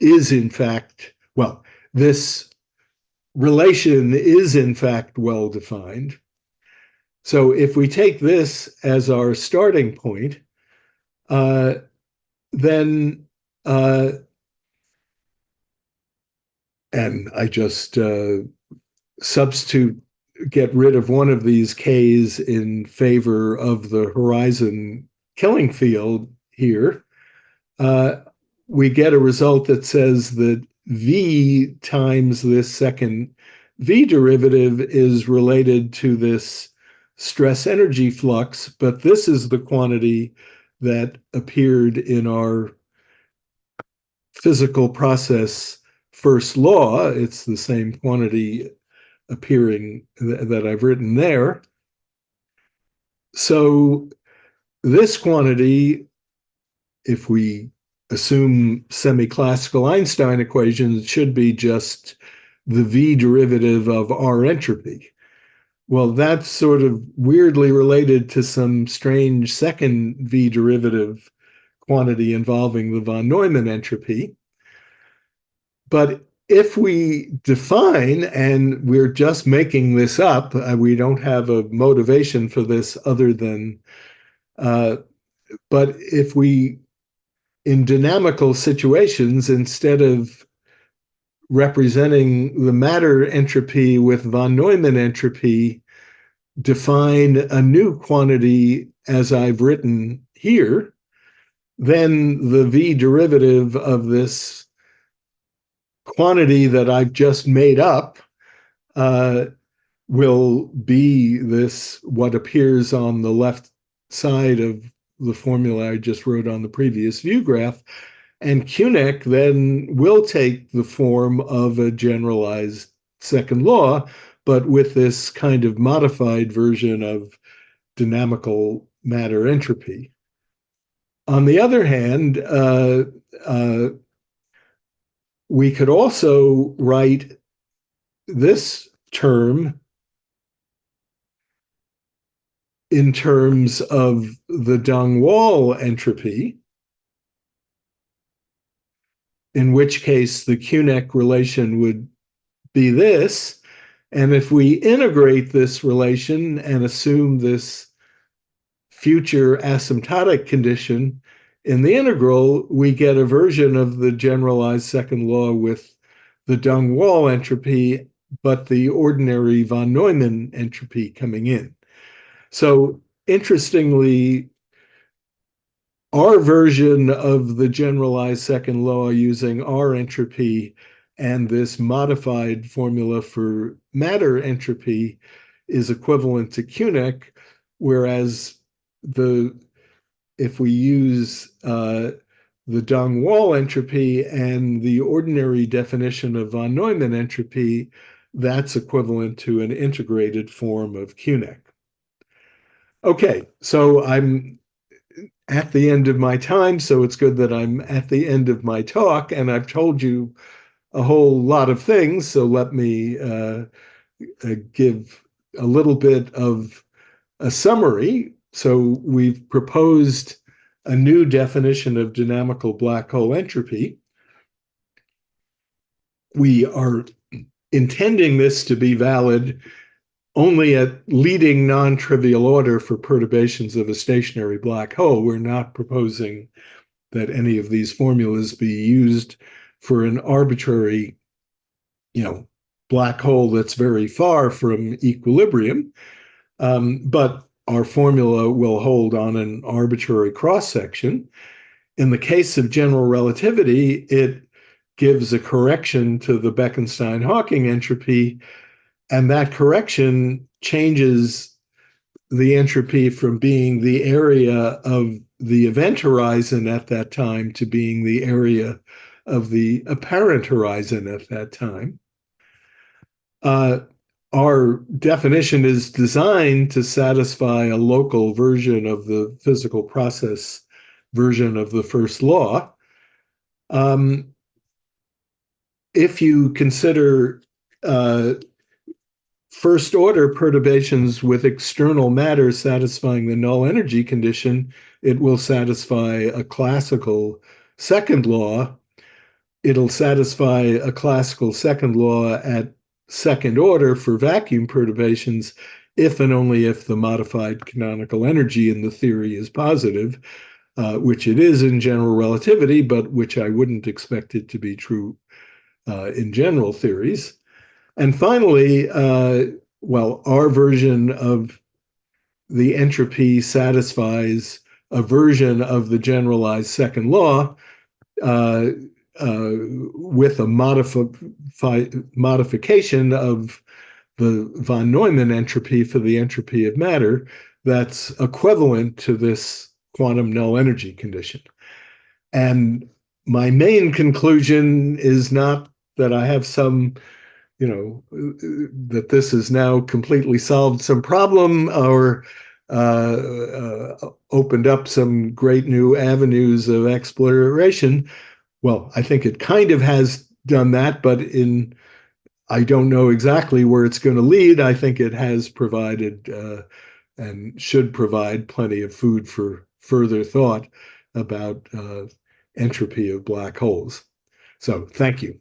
is in fact, well, this relation is in fact well defined. So if we take this as our starting point, then, and I just substitute, get rid of one of these Ks in favor of the horizon killing field here, we get a result that says that V times this second V derivative is related to this stress energy flux, but this is the quantity that appeared in our physical process first law. It's the same quantity appearing that I've written there. So this quantity, if we assume semi-classical Einstein equations, should be just the V derivative of R entropy. Well, that's sort of weirdly related to some strange second V derivative quantity involving the von Neumann entropy. But if we define, and we're just making this up, we don't have a motivation for this other than, but if we, in dynamical situations, instead of representing the matter entropy with von Neumann entropy, define a new quantity as I've written here, then the V derivative of this quantity that I've just made up will be this, what appears on the left side of the formula I just wrote on the previous view graph. And QNEC then will take the form of a generalized second law, but with this kind of modified version of dynamical matter entropy. On the other hand, we could also write this term in terms of the Dang-Wall entropy, in which case the QNEC relation would be this. And if we integrate this relation and assume this future asymptotic condition in the integral, we get a version of the generalized second law with the Dung-Wall entropy, but the ordinary von Neumann entropy coming in. So interestingly, our version of the generalized second law using R entropy and this modified formula for matter entropy is equivalent to Koenig, whereas if we use the Dung-Wall entropy and the ordinary definition of von Neumann entropy, that's equivalent to an integrated form of Koenig. Okay, so I'm at the end of my time, so it's good that I'm at the end of my talk, and I've told you a whole lot of things, so let me give a little bit of a summary. So we've proposed a new definition of dynamical black hole entropy. We are intending this to be valid only at leading non-trivial order for perturbations of a stationary black hole. We're not proposing that any of these formulas be used for an arbitrary, black hole that's very far from equilibrium. But our formula will hold on an arbitrary cross-section. In the case of general relativity, it gives a correction to the Bekenstein-Hawking entropy, and that correction changes the entropy from being the area of the event horizon at that time to being the area of the apparent horizon at that time. Our definition is designed to satisfy a local version of the physical process version of the first law. If you consider first order perturbations with external matter satisfying the null energy condition, it will satisfy a classical second law. It'll satisfy a classical second law at second order for vacuum perturbations if and only if the modified canonical energy in the theory is positive, which it is in general relativity, but which I wouldn't expect it to be true in general theories. And finally, our version of the entropy satisfies a version of the generalized second law with a modification of the von Neumann entropy for the entropy of matter that's equivalent to this quantum null energy condition. And my main conclusion is not that I have some that this has now completely solved some problem or opened up some great new avenues of exploration. Well, I think it kind of has done that, but I don't know exactly where it's going to lead. I think it has provided and should provide plenty of food for further thought about entropy of black holes. So thank you.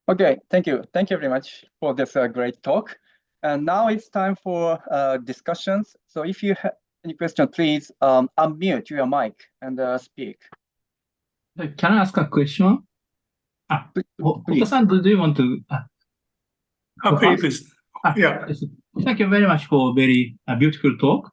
Okay, thank you. Thank you very much for this great talk. And now it's time for discussions. So if you have any question, please unmute your mic and speak. Can I ask a question? Hotta-san, do you want to? Please. Yeah. Thank you very much for a very beautiful talk.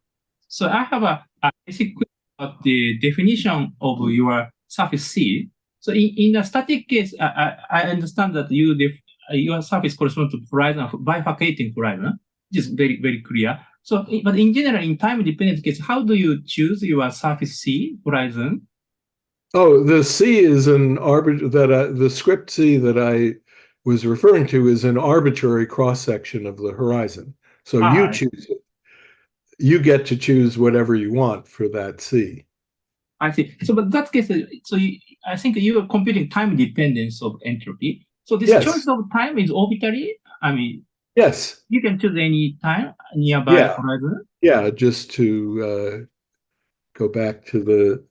So I have a basic question about the definition of your surface C. So in the static case, I understand that your surface corresponds to horizon, bifurcating horizon, which is very, very clear. So, but in general, in time-dependent case, how do you choose your surface C horizon? Oh, the C is the script C that I was referring to is an arbitrary cross-section of the horizon. So you choose it. You get to choose whatever you want for that C. I see. So, but that case, I think you are computing time dependence of entropy. So this choice of time is arbitrary. I mean, yes, you can choose any time nearby horizon. Yeah, just to go back to the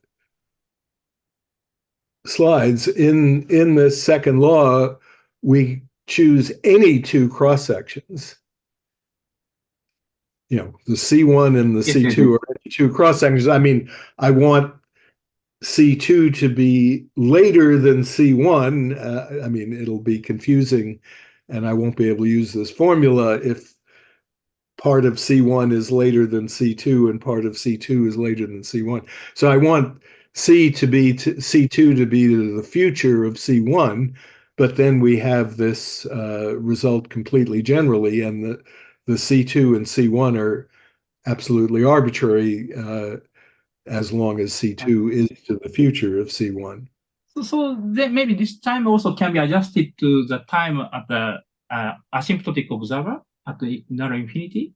slides in this second law, we choose any two cross sections, you know, the C1 and the C2 or any two cross sections. I mean, I want C2 to be later than C1. I mean, it'll be confusing and I won't be able to use this formula if part of C1 is later than C2 and part of C2 is later than C1. So I want C2 to be the future of C1, but then we have this result completely generally, and the C2 and C1 are absolutely arbitrary as long as C2 is to the future of C1. So then maybe this time also can be adjusted to the time at the asymptotic observer at the null infinity?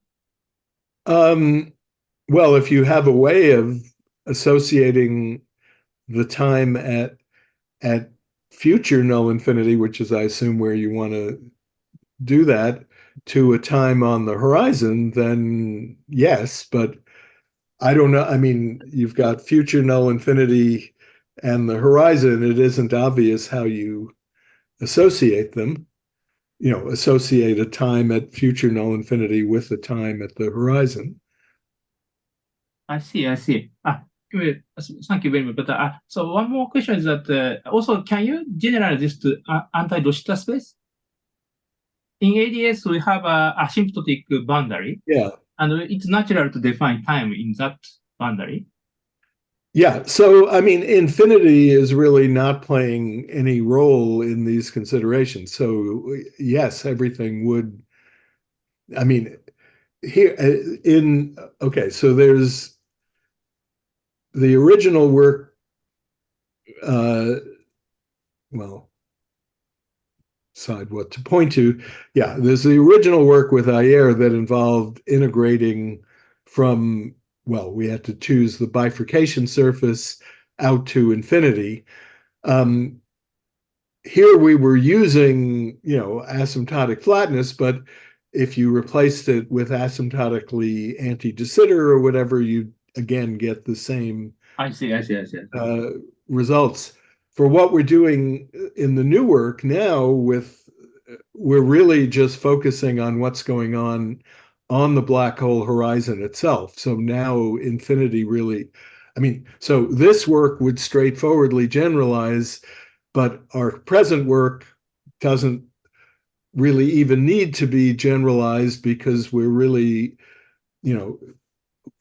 Well, if you have a way of associating the time at future null infinity, which is, I assume, where you want to do that, to a time on the horizon, then yes, but I don't know. I mean, you've got future null infinity and the horizon. It isn't obvious how you associate them. You know, associate a time at future null infinity with a time at the horizon. I see. Thank you very much. But so one more question is that also, can you generalize this to anti-De space? In ADS, we have a asymptotic boundary. Yeah. And it's natural to define time in that boundary. Yeah. So, I mean, infinity is really not playing any role in these considerations. So, yes, everything would. I mean, here okay, so there's the original work, well, decide what to point to. Yeah, there's the original work with Ayer that involved integrating from, well, we had to choose the bifurcation surface out to infinity. Here we were using, you know, asymptotic flatness, but if you replaced it with asymptotically anti-de Sitter or whatever, you again get the same I see. results. For what we're doing in the new work now, we're really just focusing on what's going on the black hole horizon itself. So now infinity really, I mean, so this work would straightforwardly generalize, but our present work doesn't really even need to be generalized because we're really, you know,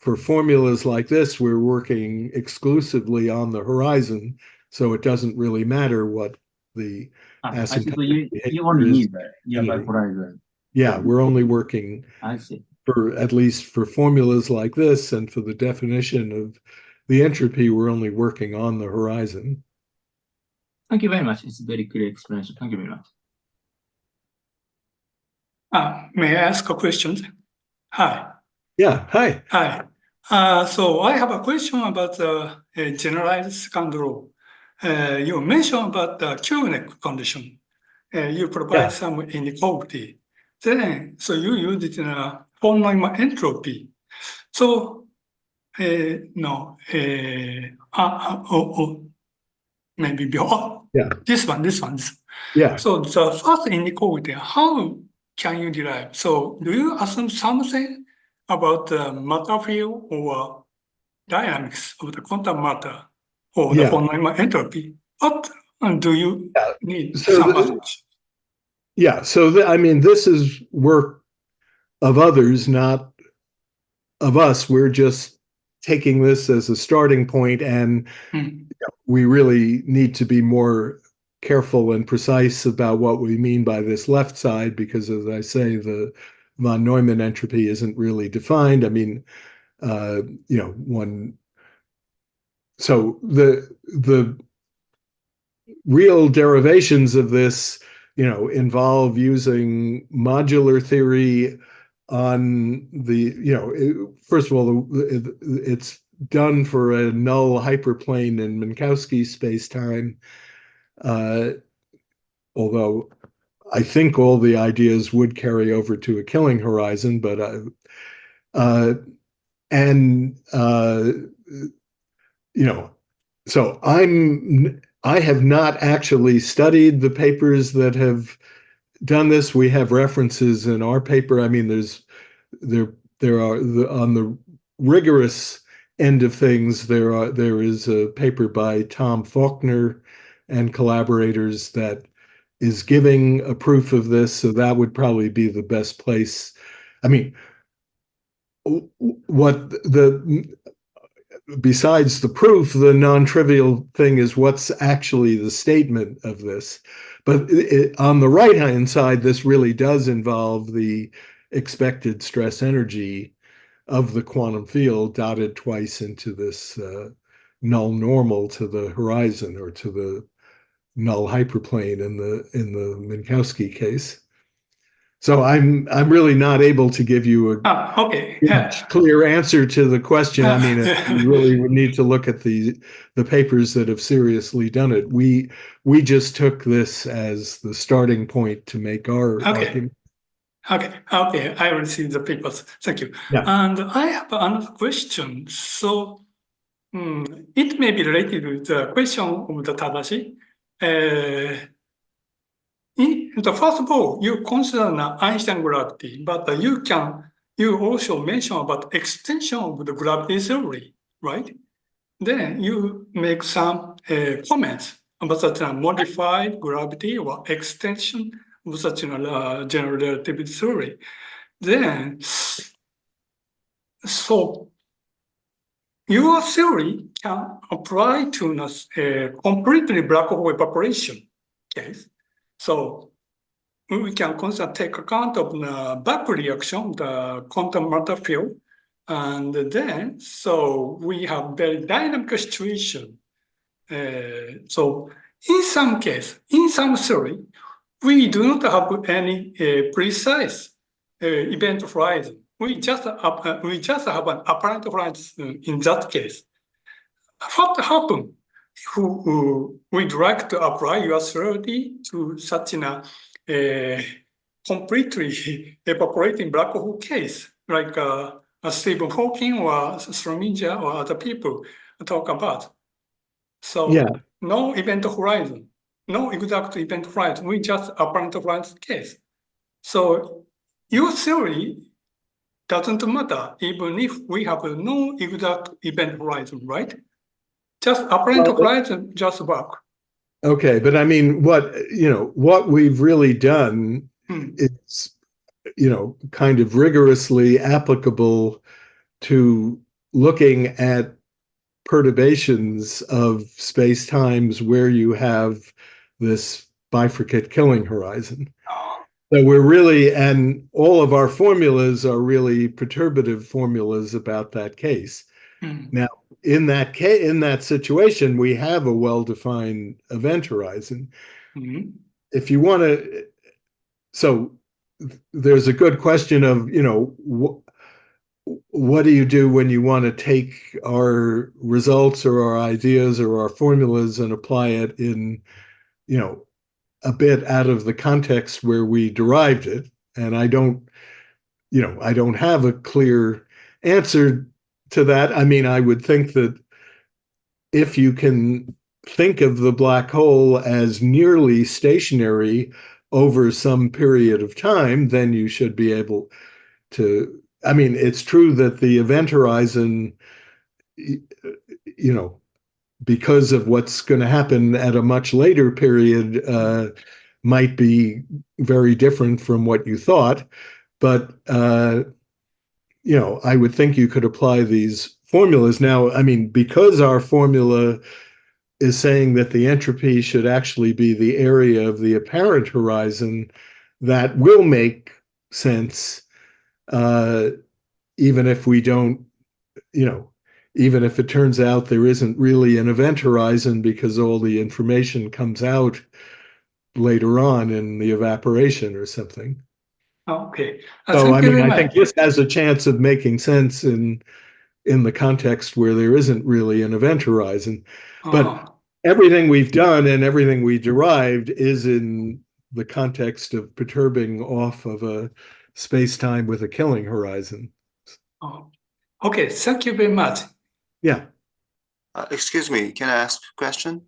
for formulas like this, we're working exclusively on the horizon. So it doesn't really matter what the asymptotic you only need that nearby horizon. Yeah, we're only working I see. for, at least for formulas like this and for the definition of the entropy, we're only working on the horizon. Thank you very much. It's a very clear explanation. Thank you very much. May I ask a question? Hi. Yeah, hi. Hi. So I have a question about the generalized second law. You mentioned about the Q-neck condition. You provide some inequality. Then, so you use it in a von Neumann entropy. So, no, maybe beyond. Yeah. This one. Yeah. So the first inequality, how can you derive? So do you assume something about the matter field or dynamics of the quantum matter or the von Neumann entropy? What do you need some others? Yeah, so I mean, this is work of others, not of us. We're just taking this as a starting point, and we really need to be more careful and precise about what we mean by this left side, because as I say, the von Neumann entropy isn't really defined. I mean, you know, so the real derivations of this, you know, involve using modular theory on the, you know, first of all, it's done for a null hyperplane in Minkowski space-time, although I think all the ideas would carry over to a Killing horizon, but you know, so I have not actually studied the papers that have done this. We have references in our paper. I mean, there are on the rigorous end of things, there is a paper by Tom Faulkner and collaborators that is giving a proof of this. So that would probably be the best place. I mean, besides the proof, the non-trivial thing is what's actually the statement of this. But on the right-hand side, this really does involve the expected stress energy of the quantum field dotted twice into this null normal to the horizon, or to the null hyperplane in the Minkowski case. So I'm really not able to give you a clear answer to the question. I mean, you really would need to look at the papers that have seriously done it. We just took this as the starting point to make our argument. Okay, I will see the papers. Thank you. Yeah. And I have another question. So it may be related with the question of the Tadashi. First of all, you consider the Einstein gravity, but you also mention about extension of the gravity theory, right? Then you make some comments about such a modified gravity or extension of such a general relativity theory. Then, so your theory can apply to a completely black hole evaporation case. So we can consider take account of the back reaction, the quantum matter field, and then so we have very dynamic situation. So in some case, in some theory, we do not have any precise event horizon. We just have an apparent horizon in that case. What happens if we'd like to apply your theory to such a completely evaporating black hole case, like Stephen Hawking or Schrödinger or other people talk about? So Yeah. no event horizon, no exact event horizon. We just apparent horizon case. So your theory doesn't matter even if we have no exact event horizon, right? Just apparent horizon just work. Okay, but I mean, what we've really done is, kind of rigorously applicable to looking at perturbations of space-times where you have this bifurcate killing horizon. So we're really, and all of our formulas are really perturbative formulas about that case. Now, in that case, in that situation, we have a well-defined event horizon. If you want to, so there's a good question of, what do you do when you want to take our results or our ideas or our formulas and apply it in, a bit out of the context where we derived it? And I don't have a clear answer to that. I mean, I would think that if you can think of the black hole as nearly stationary over some period of time, then you should be able to, I mean, it's true that the event horizon, because of what's going to happen at a much later period, might be very different from what you thought. But, I would think you could apply these formulas. Now, I mean, because our formula is saying that the entropy should actually be the area of the apparent horizon, that will make sense, even if we don't, even if it turns out there isn't really an event horizon because all the information comes out later on in the evaporation or something. Okay. So, I mean, I think this has a chance of making sense in the context where there isn't really an event horizon. But everything we've done and everything we derived is in the context of perturbing off of a space-time with a killing horizon. Okay, thank you very much. Yeah. Excuse me, can I ask a question?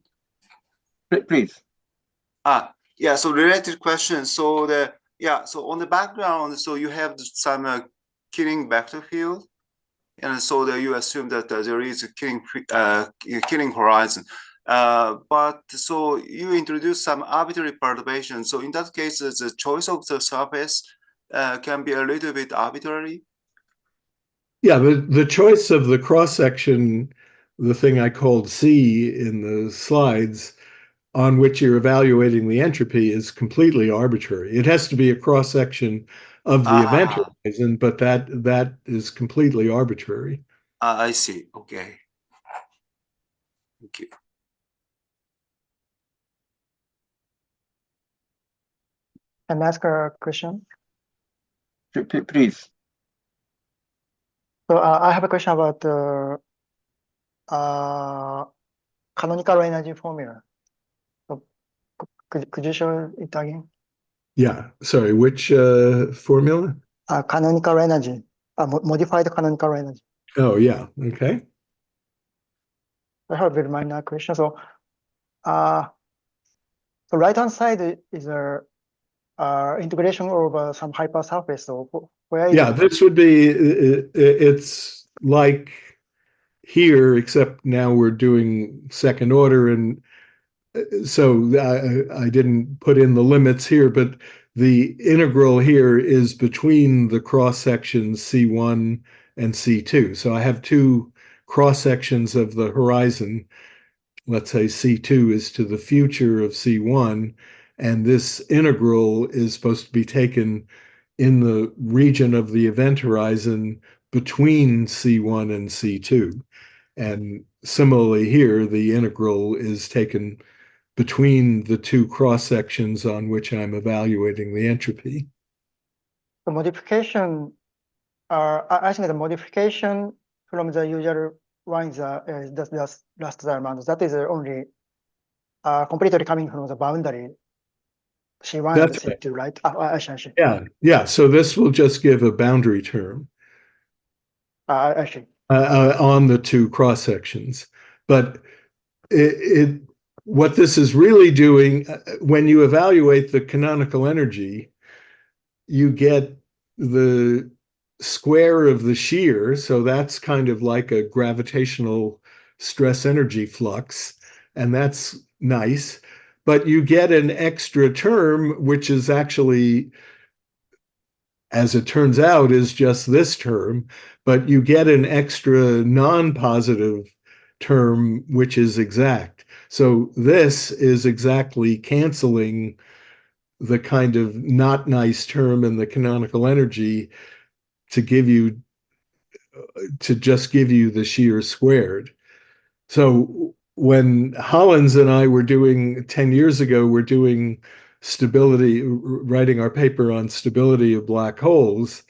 Please. Yeah, so related question. So so on the background, so you have some killing vector field, and so you assume that there is a killing horizon. But so you introduce some arbitrary perturbation. So in that case, the choice of the surface can be a little bit arbitrary. Yeah, the choice of the cross section, the thing I called C in the slides, on which you're evaluating the entropy is completely arbitrary. It has to be a cross section of the event horizon, but that is completely arbitrary. I see. Okay. Thank you. Can I ask a question? Please. So I have a question about canonical energy formula. So could you show it again? Yeah, sorry, which formula? Canonical energy, modified canonical energy. Oh, yeah, okay. I have a very minor question. So, so right-hand side is a integration over some hypersurface. So where is Yeah, it? this would be, it's like here, except now we're doing second order. And so I didn't put in the limits here, but the integral here is between the cross sections C1 and C2. So I have two cross sections of the horizon. Let's say C2 is to the future of C1, and this integral is supposed to be taken in the region of the event horizon between C1 and C2. And similarly here, the integral is taken between the two cross sections on which I'm evaluating the entropy. The modification, I think the modification from the usual one is the last amount. That is only completely coming from the boundary C1 and That's right. C2, right? I see. Yeah. So this will just give a boundary term I see. on the two cross sections. But what this is really doing, when you evaluate the canonical energy, you get the square of the shear. So that's kind of like a gravitational stress energy flux, and that's nice. But you get an extra term, which is actually, as it turns out, is just this term, but you get an extra non-positive term, which is exact. So this is exactly canceling the kind of not nice term in the canonical energy to just give you the shear squared. So when Hollins and I were doing 10 years ago, we're doing stability, writing our paper on stability of black holes,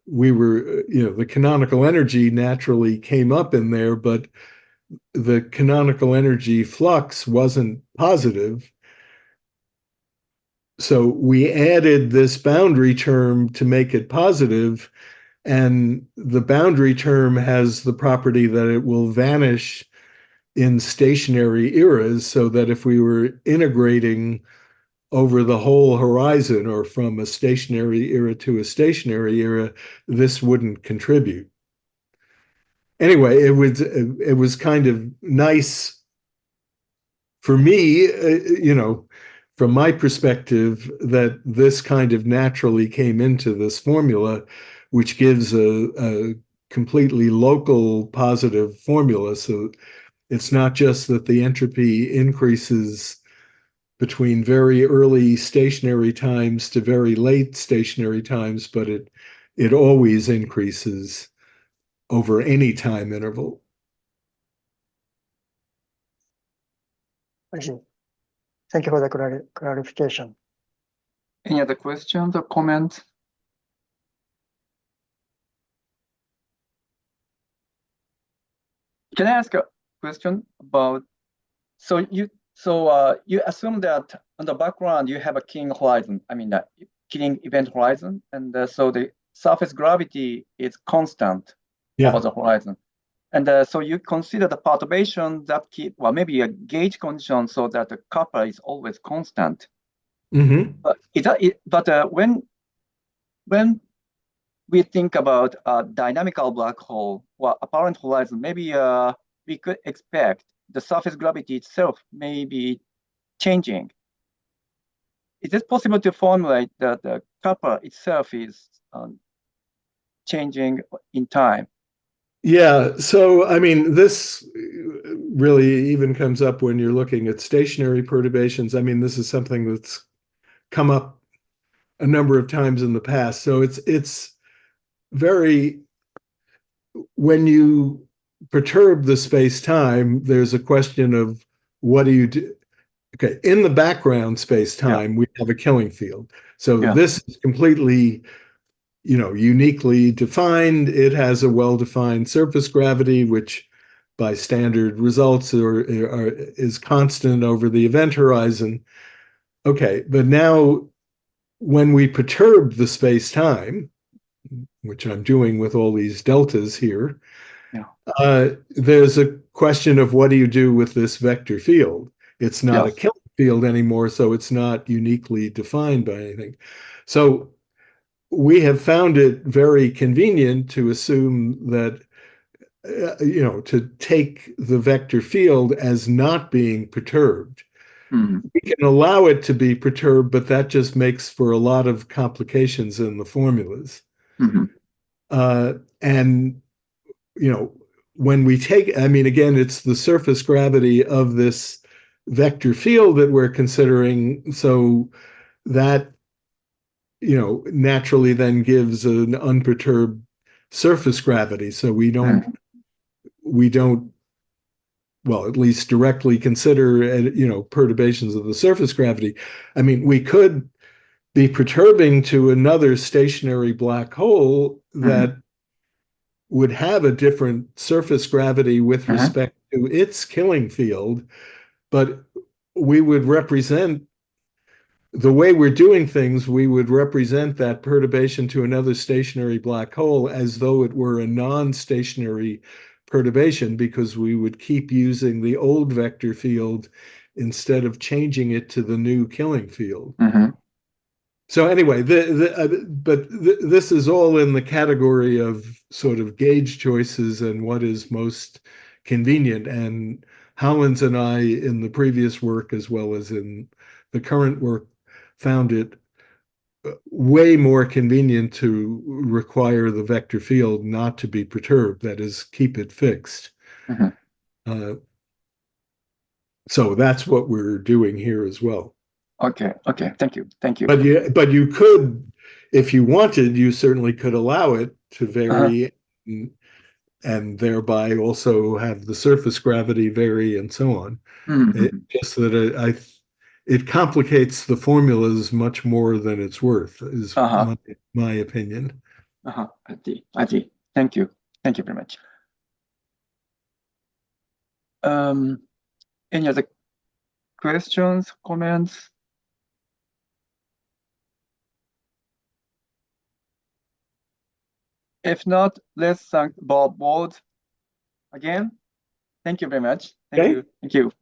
we were, the canonical energy naturally came up in there, but the canonical energy flux wasn't positive. So we added this boundary term to make it positive, and the boundary term has the property that it will vanish in stationary eras, so that if we were integrating over the whole horizon or from a stationary era to a stationary era, this wouldn't contribute. Anyway, it was kind of nice for me, from my perspective, that this kind of naturally came into this formula, which gives a completely local positive formula. So it's not just that the entropy increases between very early stationary times to very late stationary times, but it always increases over any time interval. I see. Thank you for the clarification. Any other questions or comments? Can I ask a question about, so you assume that on the background you have a killing horizon, killing event horizon, and so the surface gravity is constant over the horizon. And so you consider the perturbation that maybe a gauge condition so that the kappa is always constant. Mhm. But when we think about a dynamical black hole or apparent horizon, maybe we could expect the surface gravity itself may be changing. Is it possible to formulate that the kappa itself is changing in time? Yeah, so I mean, this really even comes up when you're looking at stationary perturbations. I mean, this is something that's come up a number of times in the past. So it's very, when you perturb the space-time, there's a question of what do you do? Okay, in the background space-time, we have a killing field. So this is completely, uniquely defined. It has a well-defined surface gravity, which by standard results is constant over the event horizon. Okay, but now when we perturb the space-time, which I'm doing with all these deltas here, there's a question of what do you do with this vector field? It's not a killing field anymore, so it's not uniquely defined by anything. So we have found it very convenient to assume that, to take the vector field as not being perturbed. We can allow it to be perturbed, but that just makes for a lot of complications in the formulas. And, when we take, I mean, again, it's the surface gravity of this vector field that we're considering. So that, naturally then gives an unperturbed surface gravity. So we don't, well, at least directly consider, perturbations of the surface gravity. I mean, we could be perturbing to another stationary black hole that would have a different surface gravity with respect to its killing field, but we would represent, the way we're doing things, we would represent that perturbation to another stationary black hole as though it were a non-stationary perturbation, because we would keep using the old vector field instead of changing it to the new killing field. So anyway, this is all in the category of sort of gauge choices and what is most convenient. And Hollins and I, in the previous work as well as in the current work, found it way more convenient to require the vector field not to be perturbed, that is, keep it fixed. So that's what we're doing here as well. Okay, thank you. But you could, if you wanted, you certainly could allow it to vary and thereby also have the surface gravity vary and so on. Just that it complicates the formulas much more than it's worth, is my opinion. I see. Thank you very much. Any other questions, comments? If not, let's thank Bob Wald again. Thank you very much. Thank you.